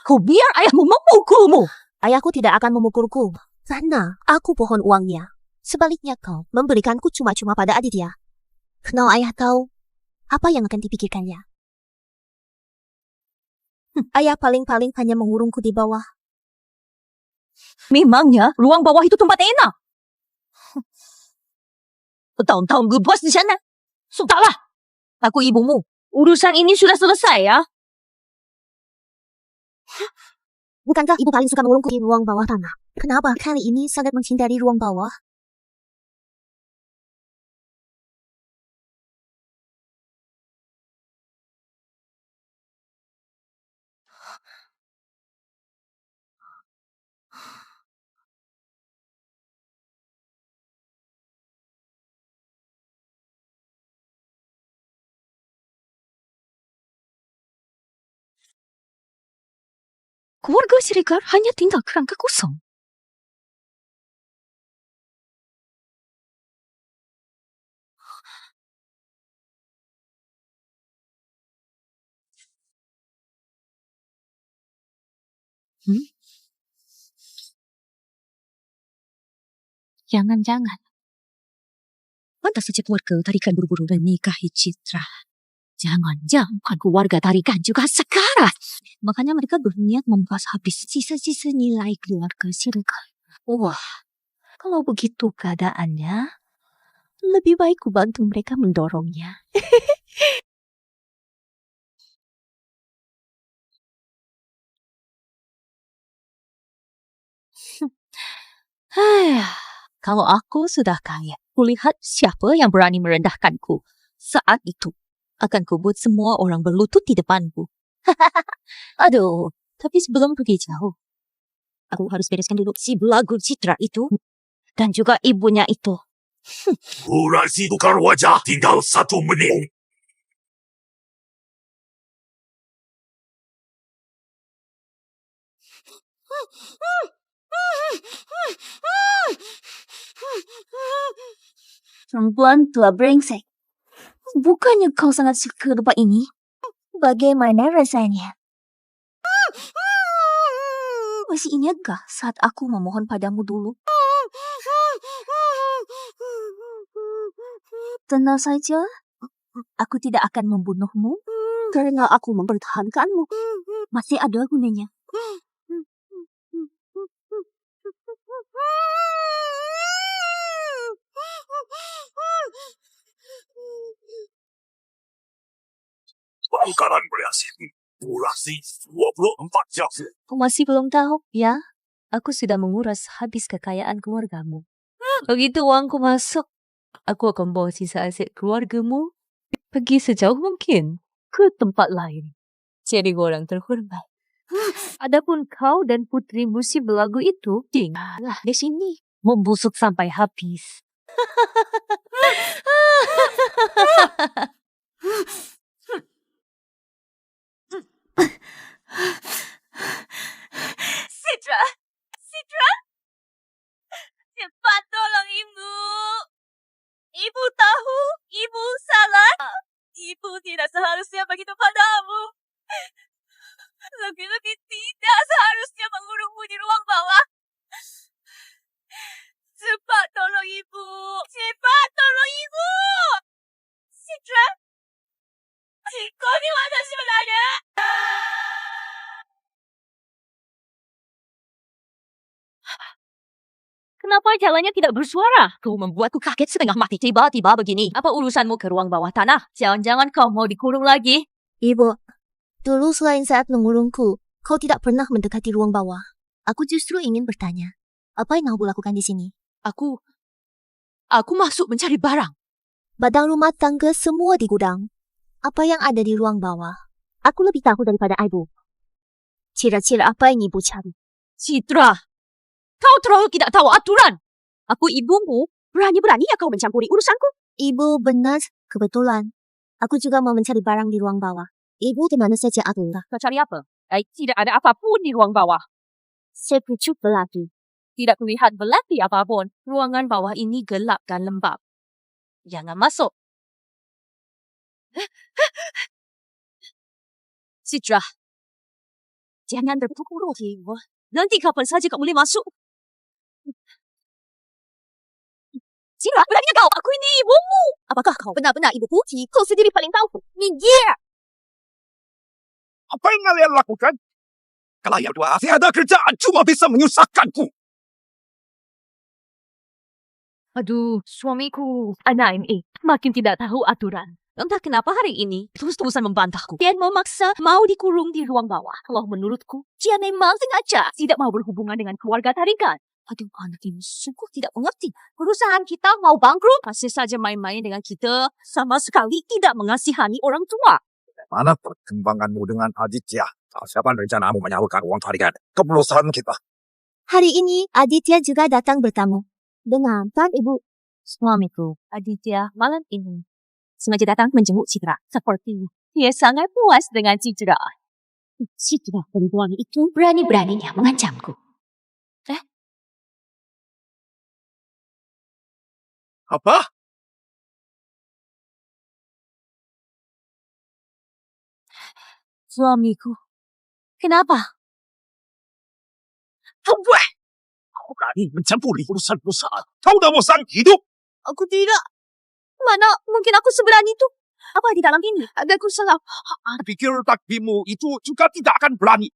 Kau biar ayahmu memukulmu. Ayahku tidak akan memukulku. Karena aku pohon uangnya. Sebaliknya kau memberikanku cuma-cuma pada Aditya. Kalau ayah tahu, apa yang akan dipikirkannya? Ayah paling-paling hanya mengurungku di bawah. Memangnya ruang bawah itu tempat enak. Bertahun-tahun gue bos di sana. Sudahlah. Aku ibumu. Urusan ini sudah selesai ya. Bukankah ibu paling suka mengurungku di ruang bawah tanah? Kenapa kali ini sangat menghindari ruang bawah? Keluarga Siregar hanya tinggal kerangka kosong. Jangan-jangan. Pantas saja keluarga Tarikan buru-buru menikahi Citra. Jangan-jangan keluarga Tarikan juga sekarat. Makanya mereka berniat membuat habis sisa-sisa nilai keluarga Siregar. Wah, kalau begitu keadaannya, lebih baik ku bantu mereka mendorongnya. Kalau aku sudah kaya, kulihat siapa yang berani merendahkanku. Saat itu, akan kubuat semua orang berlutut di depanku. Aduh, tapi sebelum pergi jauh, aku harus bereskan dulu si belagu Citra itu dan juga ibunya itu. Durasi tukar wajah tinggal 1 menit. Perempuan tua brengsek. Bukannya kau sangat suka tempat ini? Bagaimana rasanya? Masih ingatkah saat aku memohon padamu dulu? Tenang saja, aku tidak akan membunuhmu karena aku mempertahankanmu. Masih ada gunanya. Bakaran berhasil. Durasi 24 jam. Kau masih belum tahu, ya? Aku sudah menguras habis kekayaan keluargamu. Begitu uangku masuk, aku akan bawa sisa aset keluargamu pergi sejauh mungkin ke tempat lain. Jadi orang terhormat. Adapun kau dan putrimu si belagu itu, tinggallah di sini. Membusuk sampai habis. Citra! Citra! Cepat tolong ibu! Ibu tahu, ibu salah. Ibu tidak seharusnya begitu padamu. Lebih-lebih tidak seharusnya mengurungmu di ruang bawah. Cepat tolong ibu! Cepat tolong ibu! Citra! Kau di mana sebenarnya? Kenapa jalannya tidak bersuara? Kau membuatku kaget setengah mati. Tiba-tiba begini. Apa urusanmu ke ruang bawah tanah? Jangan-jangan kau mau dikurung lagi? Ibu, dulu selain saat mengurungku, kau tidak pernah mendekati ruang bawah. Aku justru ingin bertanya, apa yang kau lakukan di sini? Aku masuk mencari barang. Barang rumah tangga semua di gudang. Apa yang ada di ruang bawah? Aku lebih tahu daripada ibu. Cira-cira apa yang ibu cari? Citra, kau terlalu tidak tahu aturan. Aku ibumu, berani-beraninya kau mencampuri urusanku. Ibu benar, kebetulan. Aku juga mau mencari barang di ruang bawah. Ibu di mana saja aku. Kau cari apa? Tidak ada apapun di ruang bawah. Sepucuk belati. Tidak terlihat belati apapun. Ruangan bawah ini gelap dan lembab. Jangan masuk. Citra, jangan terpukul. Nanti kapan saja kau boleh masuk. Citra, beraninya kau. Aku ini ibumu. Apakah kau benar-benar ibu putih? Kau sendiri paling tahu. Minggir. Apa yang kalian lakukan? Kalian berdua tiada kerjaan, cuma bisa menyusahkanku. Aduh, suamiku. Anak ini makin tidak tahu aturan. Entah kenapa hari ini terus-terusan membantahku. Dia memaksa mau dikurung di ruang bawah. Kalau menurutku, dia memang sengaja tidak mau berhubungan dengan keluarga Tarikan. Aduh, anak ini sungguh tidak mengerti. Perusahaan kita mau bangkrut. Masih saja main-main dengan kita. Sama sekali tidak mengasihani orang tua. Mana perkembanganmu dengan Aditya? Siapa rencanamu menyalurkan uang tarikan ke perusahaan kita? Hari ini Aditya juga datang bertamu. Dengan kan ibu? Suamiku, Aditya, malam ini sengaja datang menjenguk Citra. Sepertinya dia sangat puas dengan Citra. Citra perempuan itu berani-beraninya mengancamku. Apa? Suamiku. Kenapa? Perempuan! Kau berani mencampuri urusan perusahaan. Kau dah bosan hidup. Aku tidak. Mana mungkin aku seberani itu? Apa di dalam ini? Agakku salah. Pikir takdirmu itu juga tidak akan berani.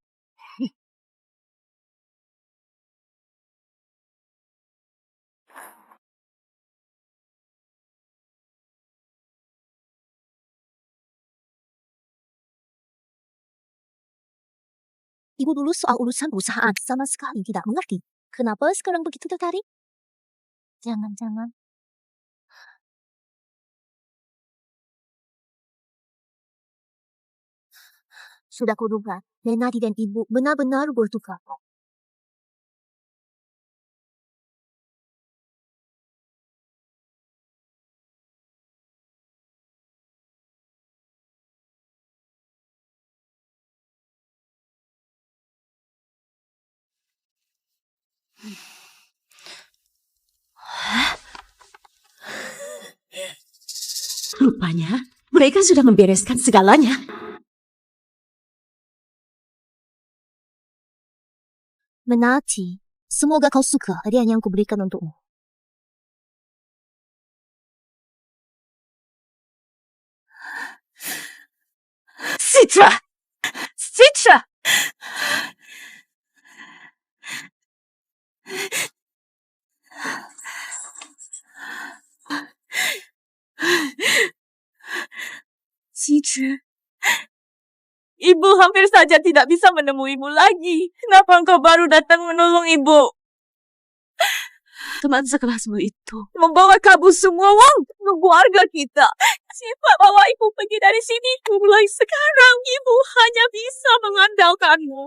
Ibu dulu soal urusan perusahaan sama sekali tidak mengerti. Kenapa sekarang begitu tertarik? Jangan-jangan. Sudah kuduga, Renati dan ibu benar-benar bertukar. Rupanya, mereka sudah membereskan segalanya. Menati, semoga kau suka hadiah yang kuberikan untukmu. Citra! Citra! Citra. Ibu hampir saja tidak bisa menemuimu lagi. Kenapa engkau baru datang menolong ibu? Teman sekelasmu itu membawa kabur semua uang keluarga kita. Siapa bawa ibu pergi dari sini? Mulai sekarang ibu hanya bisa mengandalkanmu.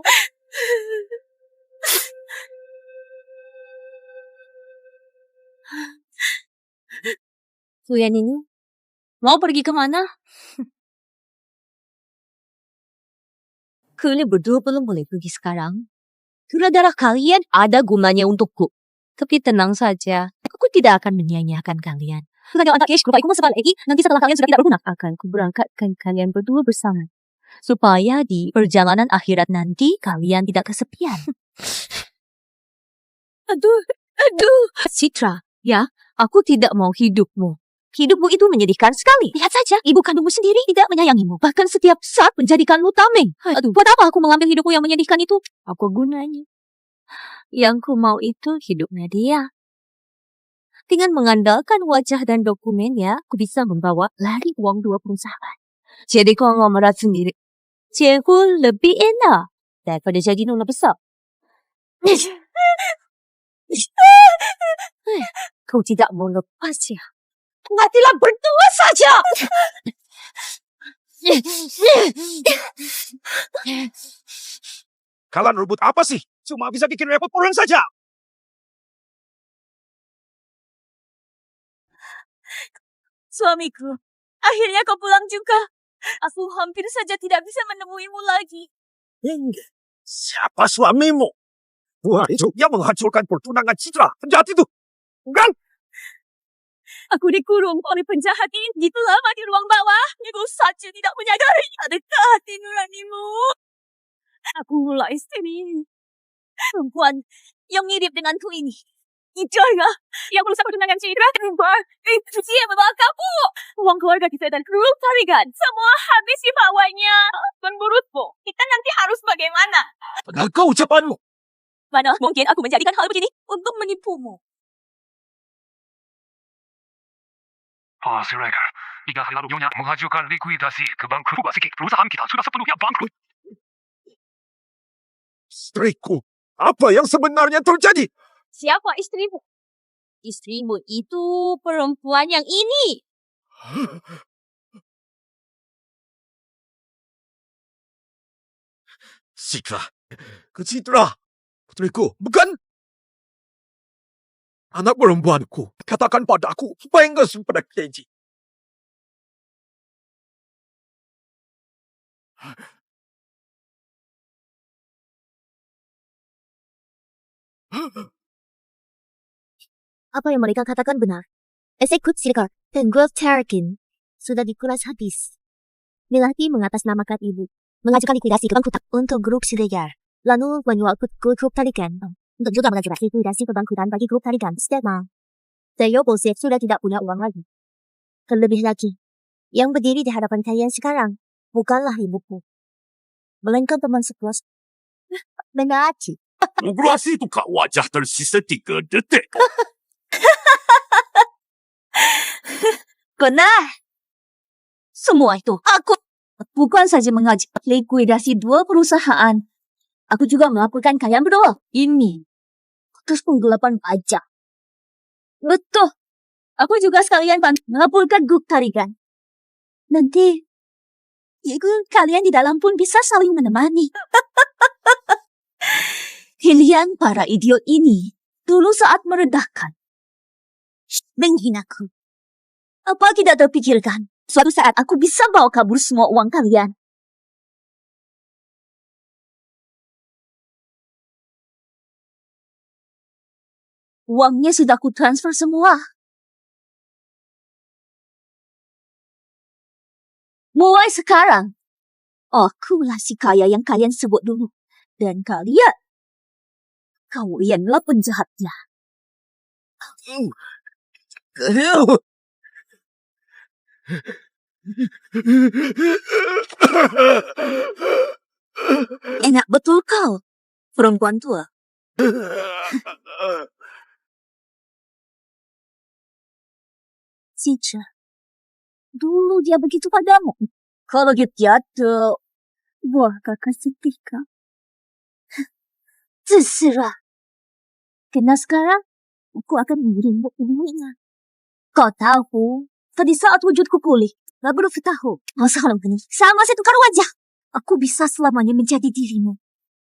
Tuan ini, mau pergi kemana? Kalian berdua belum boleh pergi sekarang. Gula darah kalian ada gunanya untukku. Tapi tenang saja, aku tidak akan menyia-nyiakan kalian. Kalau anak Yesh, aku mau sebalik lagi, nanti setelah kalian sudah tidak berguna, akan kuberangkatkan kalian berdua bersama. Supaya di perjalanan akhirat nanti, kalian tidak kesepian. Aduh. Citra, ya, aku tidak mau hidupmu. Hidupmu itu menyedihkan sekali. Lihat saja, ibu kandungmu sendiri tidak menyayangimu. Bahkan setiap saat menjadikanmu tameng. Aduh, buat apa aku mengambil hidupmu yang menyedihkan itu? Apa gunanya? Yang ku mau itu hidupnya dia. Dengan mengandalkan wajah dan dokumennya, aku bisa membawa lari uang dua perusahaan. Jadi konglomerat sendiri. Cehul lebih enak daripada jadi nona besar. Kau tidak mau lepasnya. Matilah berdua saja. Kalian rebut apa sih? Cuma bisa bikin repot orang saja. Suamiku, akhirnya kau pulang juga. Aku hampir saja tidak bisa menemuimu lagi. Siapa suamimu? Wah, itu yang menghancurkan pertunangan Citra. Penjahat itu. Bukan? Aku dikurung oleh penjahat ini. Gitu lama di ruang bawah. Ibu saja tidak menyadari. Adakah hati nuranimu? Aku mulai istri. Perempuan yang mirip denganku ini. Ijaya yang berusaha pertunangan Citra. Itu dia membawa kamu. Uang keluarga kita dan kru tarigan. Semua habis dibawanya. Menurutmu, kita nanti harus bagaimana? Padahal kau ucapanmu. Mana mungkin aku menjadikan hal begini untuk menipumu. Pak Siregar, 3 hari lalu Nyonya mengajukan likuidasi ke bank Kubasiki. Perusahaan kita sudah sepenuhnya bangkrut. Istriku, apa yang sebenarnya terjadi? Siapa istrimu? Istrimu itu perempuan yang ini. Citra. Ke Citra. Putriku, bukan? Anak perempuanku, katakan padaku supaya enggak pada keji. Apa yang mereka katakan benar. Execute Silikar dan Growth Terrakin sudah dikuras habis. Melati mengatasnamakan ibu, mengajukan likuidasi ke bank hutang untuk grup Silikar, lalu menjual grup Tarikan untuk juga mengajukan likuidasi ke bank hutang bagi grup Tarikan Stema. Theo Bosef sudah tidak punya uang lagi. Terlebih lagi, yang berdiri di hadapan kalian sekarang bukanlah ibuku, melainkan teman sekelas Melati. Operasi tukar wajah tersisa 3 detik. Benar. Semua itu aku bukan saja mengajak likuidasi 2 perusahaan. Aku juga melaporkan kalian berdua. Ini terus penggelapan pajak. Betul. Aku juga sekalian melaporkan grup Tarikan. Nanti kalian di dalam pun bisa saling menemani. Kalian para idiot ini dulu saat merendahkan, menghinaku. Apa tidak terpikirkan, suatu saat aku bisa bawa kabur semua uang kalian. Uangnya sudah aku transfer semua. Mulai sekarang, akulah si kaya yang kalian sebut dulu. Dan kalianlah penjahatnya. Enak betul kau, perempuan tua. Citra, dulu dia begitu padamu. Kalau dia jatuh, wah kakak sedih kau. Terserah. Karena sekarang, aku akan mengirimmu bunga. Kau tahu, tadi saat wujudku pulih, gak baru tahu. Masalah ini, sama saya tukar wajah. Aku bisa selamanya menjadi dirimu.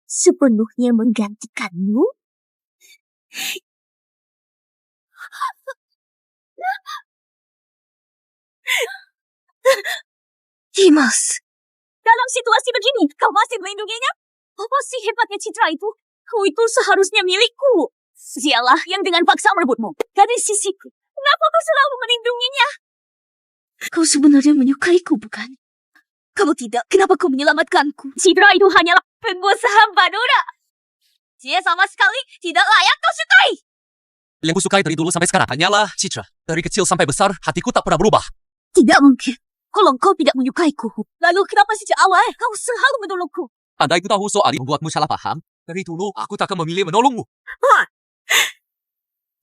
Sepenuhnya menggantikanmu. Dimas, dalam situasi begini, kau masih melindunginya? Apa sih hebatnya Citra itu? Kau itu seharusnya milikku. Dialah yang dengan paksa merebutmu dari sisiku. Kenapa kau selalu melindunginya? Kau sebenarnya menyukaiku, bukan? Kalau tidak, kenapa kau menyelamatkanku? Citra itu hanyalah pengusaha Badora. Dia sama sekali tidak layak kau sukai. Yang ku sukai dari dulu sampai sekarang hanyalah Citra. Dari kecil sampai besar, hatiku tak pernah berubah. Tidak mungkin. Kalau kau tidak menyukaiku, lalu kenapa sejak awal kau selalu menolongku? Andai ku tahu soal ini membuatmu salah paham, dari dulu aku tak akan memilih menolongmu.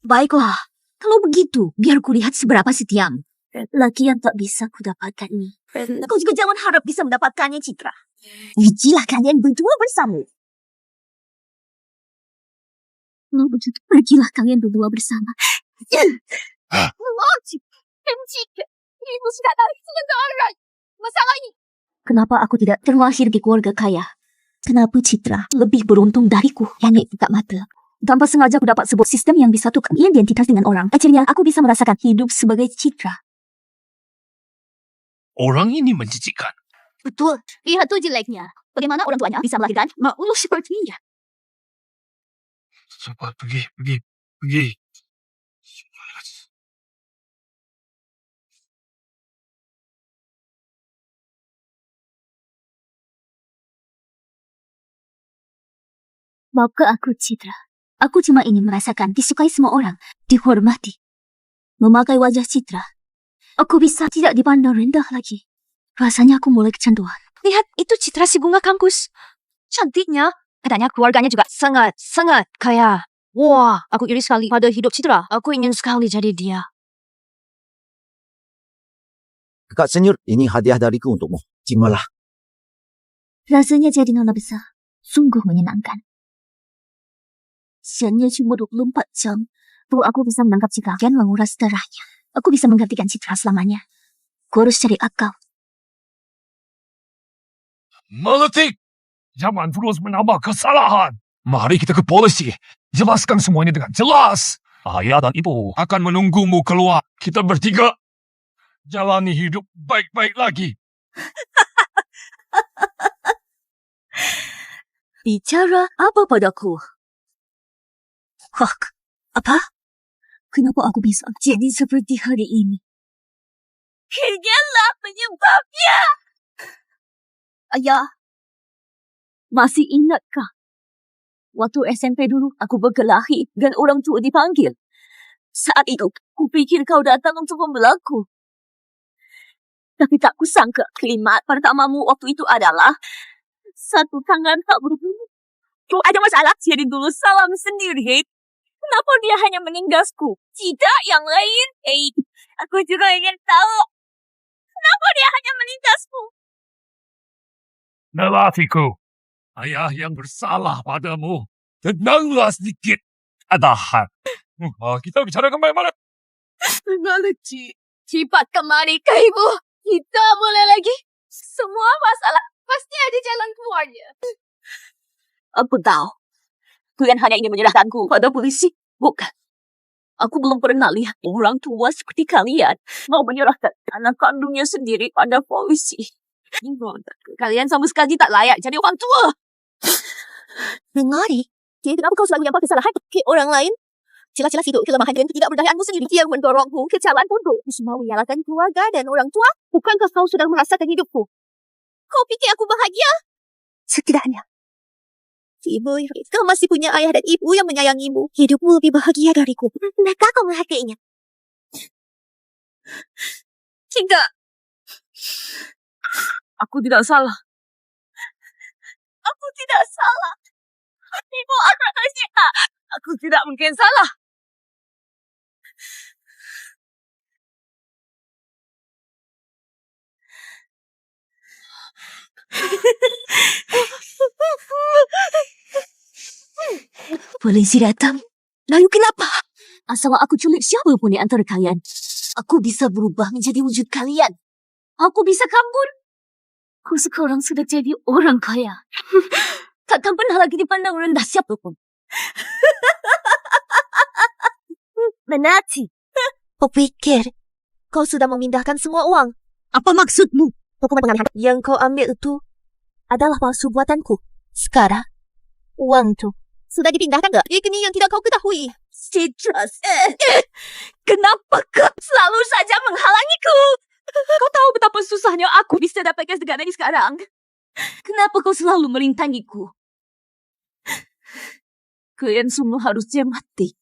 Baiklah, kalau begitu, biar ku lihat seberapa setiamu. Laki yang tak bisa ku dapatkan ini. Kau juga jangan harap bisa mendapatkannya, Citra. Ujilah kalian berdua bersama. Kalau begitu, pergilah kalian berdua bersama. Ibu sudah tahu segalanya. Masalah ini. Kenapa aku tidak terlahir di keluarga kaya? Kenapa Citra lebih beruntung dariku yang itu tak mata? Tanpa sengaja aku dapat sebuah sistem yang disatukan identitas dengan orang. Akhirnya aku bisa merasakan hidup sebagai Citra. Orang ini menjijikkan. Betul. Lihat tuh jeleknya. Bagaimana orang tuanya bisa melahirkan makhluk sepertinya? Cepat pergi. Maafkan aku, Citra. Aku cuma ingin merasakan disukai semua orang, dihormati. Memakai wajah Citra, aku bisa tidak dipandang rendah lagi. Rasanya aku mulai kecanduan. Lihat, itu Citra si bunga kampus. Cantiknya. Katanya keluarganya juga sangat kaya. Wah, aku iri sekali pada hidup Citra. Aku ingin sekali jadi dia. Kak Senyur, ini hadiah dariku untukmu. Terimalah. Rasanya jadi nona besar. Sungguh menyenangkan. Siangnya cuma 24 jam. Tuh aku bisa menangkap Citra dan menguras darahnya. Aku bisa menggantikan Citra selamanya. Aku harus cari akal. Melati, jangan terus menambah kesalahan. Mari kita ke polisi. Jelaskan semuanya dengan jelas. Ayah dan ibu akan menunggumu keluar. Kita bertiga jalani hidup baik-baik lagi. Bicara apa padaku? Hak. Apa? Kenapa aku bisa jadi seperti hari ini? Dialah penyebabnya. Ayah, masih ingatkah? Waktu SMP dulu, aku berkelahi dan orang tua dipanggil. Saat itu, aku pikir kau datang untuk membelaku. Tapi tak kusangka kalimat pertamamu waktu itu adalah satu tangan tak berbunyi. Kalau ada masalah, jadi dulu salam sendiri. Kenapa dia hanya menindas,ku? Tidak yang lain. Aku juga ingin tahu. Kenapa dia hanya menindasku? Melatiku, ayah yang bersalah padamu. Tenanglah sedikit. Adahan. Kita bicara kemana-mana. Mengaleci. Cepat kemari ke ibu. Kita boleh lagi. Semua masalah pasti ada jalan keluarnya. Aku tahu. Kalian hanya ingin menyerahkanku pada polisi. Bukan. Aku belum pernah lihat orang tua seperti kalian mau menyerahkan anak kandungnya sendiri pada polisi. Kalian sama sekali tak layak jadi orang tua. Mengari? Kenapa kau selalu nampak kesalahan ke orang lain? Jelas-jelas itu kelemahan dan ketidakberdayaanmu sendiri yang mendorongmu ke jalan buntu. Semua menyalahkan keluarga dan orang tua. Bukankah kau sudah merasakan hidupku? Kau pikir aku bahagia? Setidaknya. Ibu, kau masih punya ayah dan ibu yang menyayangimu. Hidupmu lebih bahagia dariku. Maka kau menghargainya. Tidak. Aku tidak salah. Aku tidak salah. Ibu akan Asia. Aku tidak mungkin salah. Polisi datang. Lalu kenapa? Asal aku culik siapa pun di antara kalian, aku bisa berubah menjadi wujud kalian. Aku bisa kabur. Aku sekarang sudah jadi orang kaya. Takkan pernah lagi dipandang rendah siapa pun. Menati. Kau pikir kau sudah memindahkan semua uang? Apa maksudmu? Hukuman pengalihan yang kau ambil itu adalah palsu buatanku. Sekarang, uang itu sudah dipindahkan ke rekening yang tidak kau ketahui. Citrus. Kenapa kau selalu saja menghalangiku? Kau tahu betapa susahnya aku bisa dapatkan segala ini sekarang. Kenapa kau selalu merintangiku? Kalian semua harusnya mati.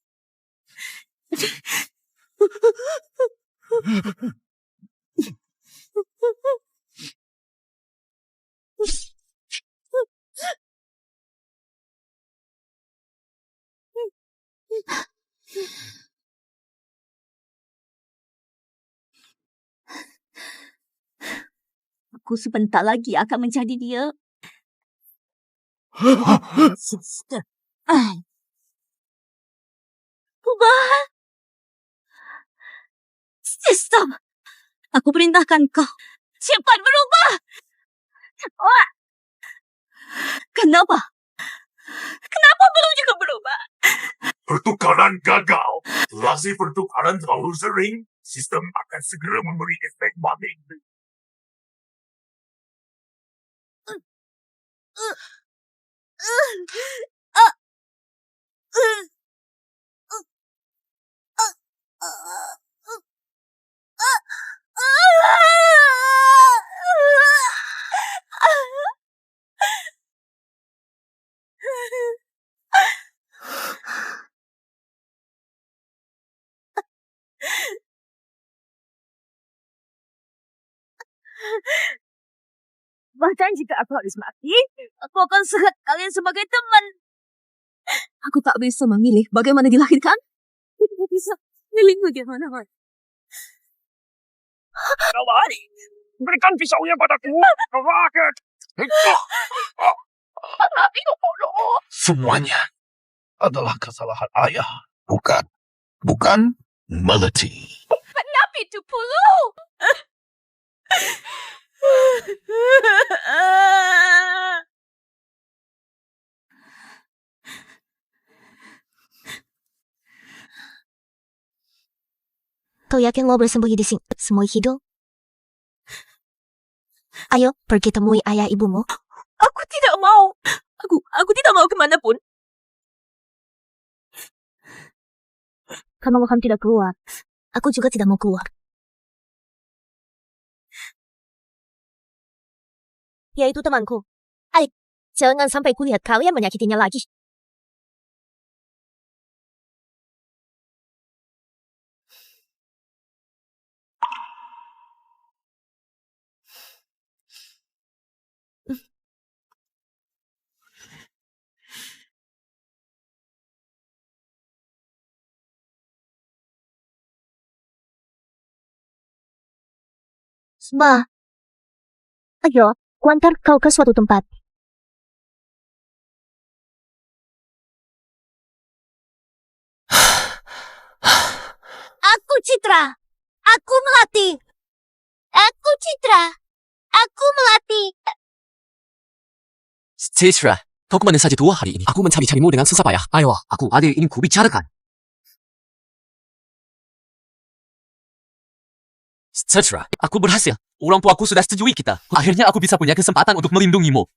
Aku sebentar lagi akan menjadi dia. Ubah. Sistem. Aku perintahkan kau. Cepat berubah. Kenapa? Kenapa belum juga berubah? Pertukaran gagal. Selasi pertukaran terlalu sering, sistem akan segera memberi efek banding. Bahkan jika aku harus mati, aku akan sehat kalian sebagai teman. Aku tak bisa memilih bagaimana dilahirkan. Aku bisa memilih bagaimana mati. Lari, berikan pisaunya padaku. Raket. Semuanya adalah kesalahan ayah. Bukan Melati. Kenapa itu puluh? Kau yakin lo bersembunyi di sini semua hidup? Ayo, pergi temui ayah ibumu. Aku tidak mau. Aku tidak mau kemanapun. Kenapa kamu tidak keluar? Aku juga tidak mau keluar. Dia itu temanku. Jangan sampai kulihat kalian menyakitinya lagi. Ma, ayo, kuantar kau ke suatu tempat. Aku Citra. Aku Melati. Aku Citra. Aku Melati. Citra, kau kemana saja 2 hari ini? Aku mencari-carimu dengan susah payah. Ayo, aku ada yang ingin kubicarakan. Citra, aku berhasil. Orang tuaku sudah setujui kita. Akhirnya aku bisa punya kesempatan untuk melindungimu.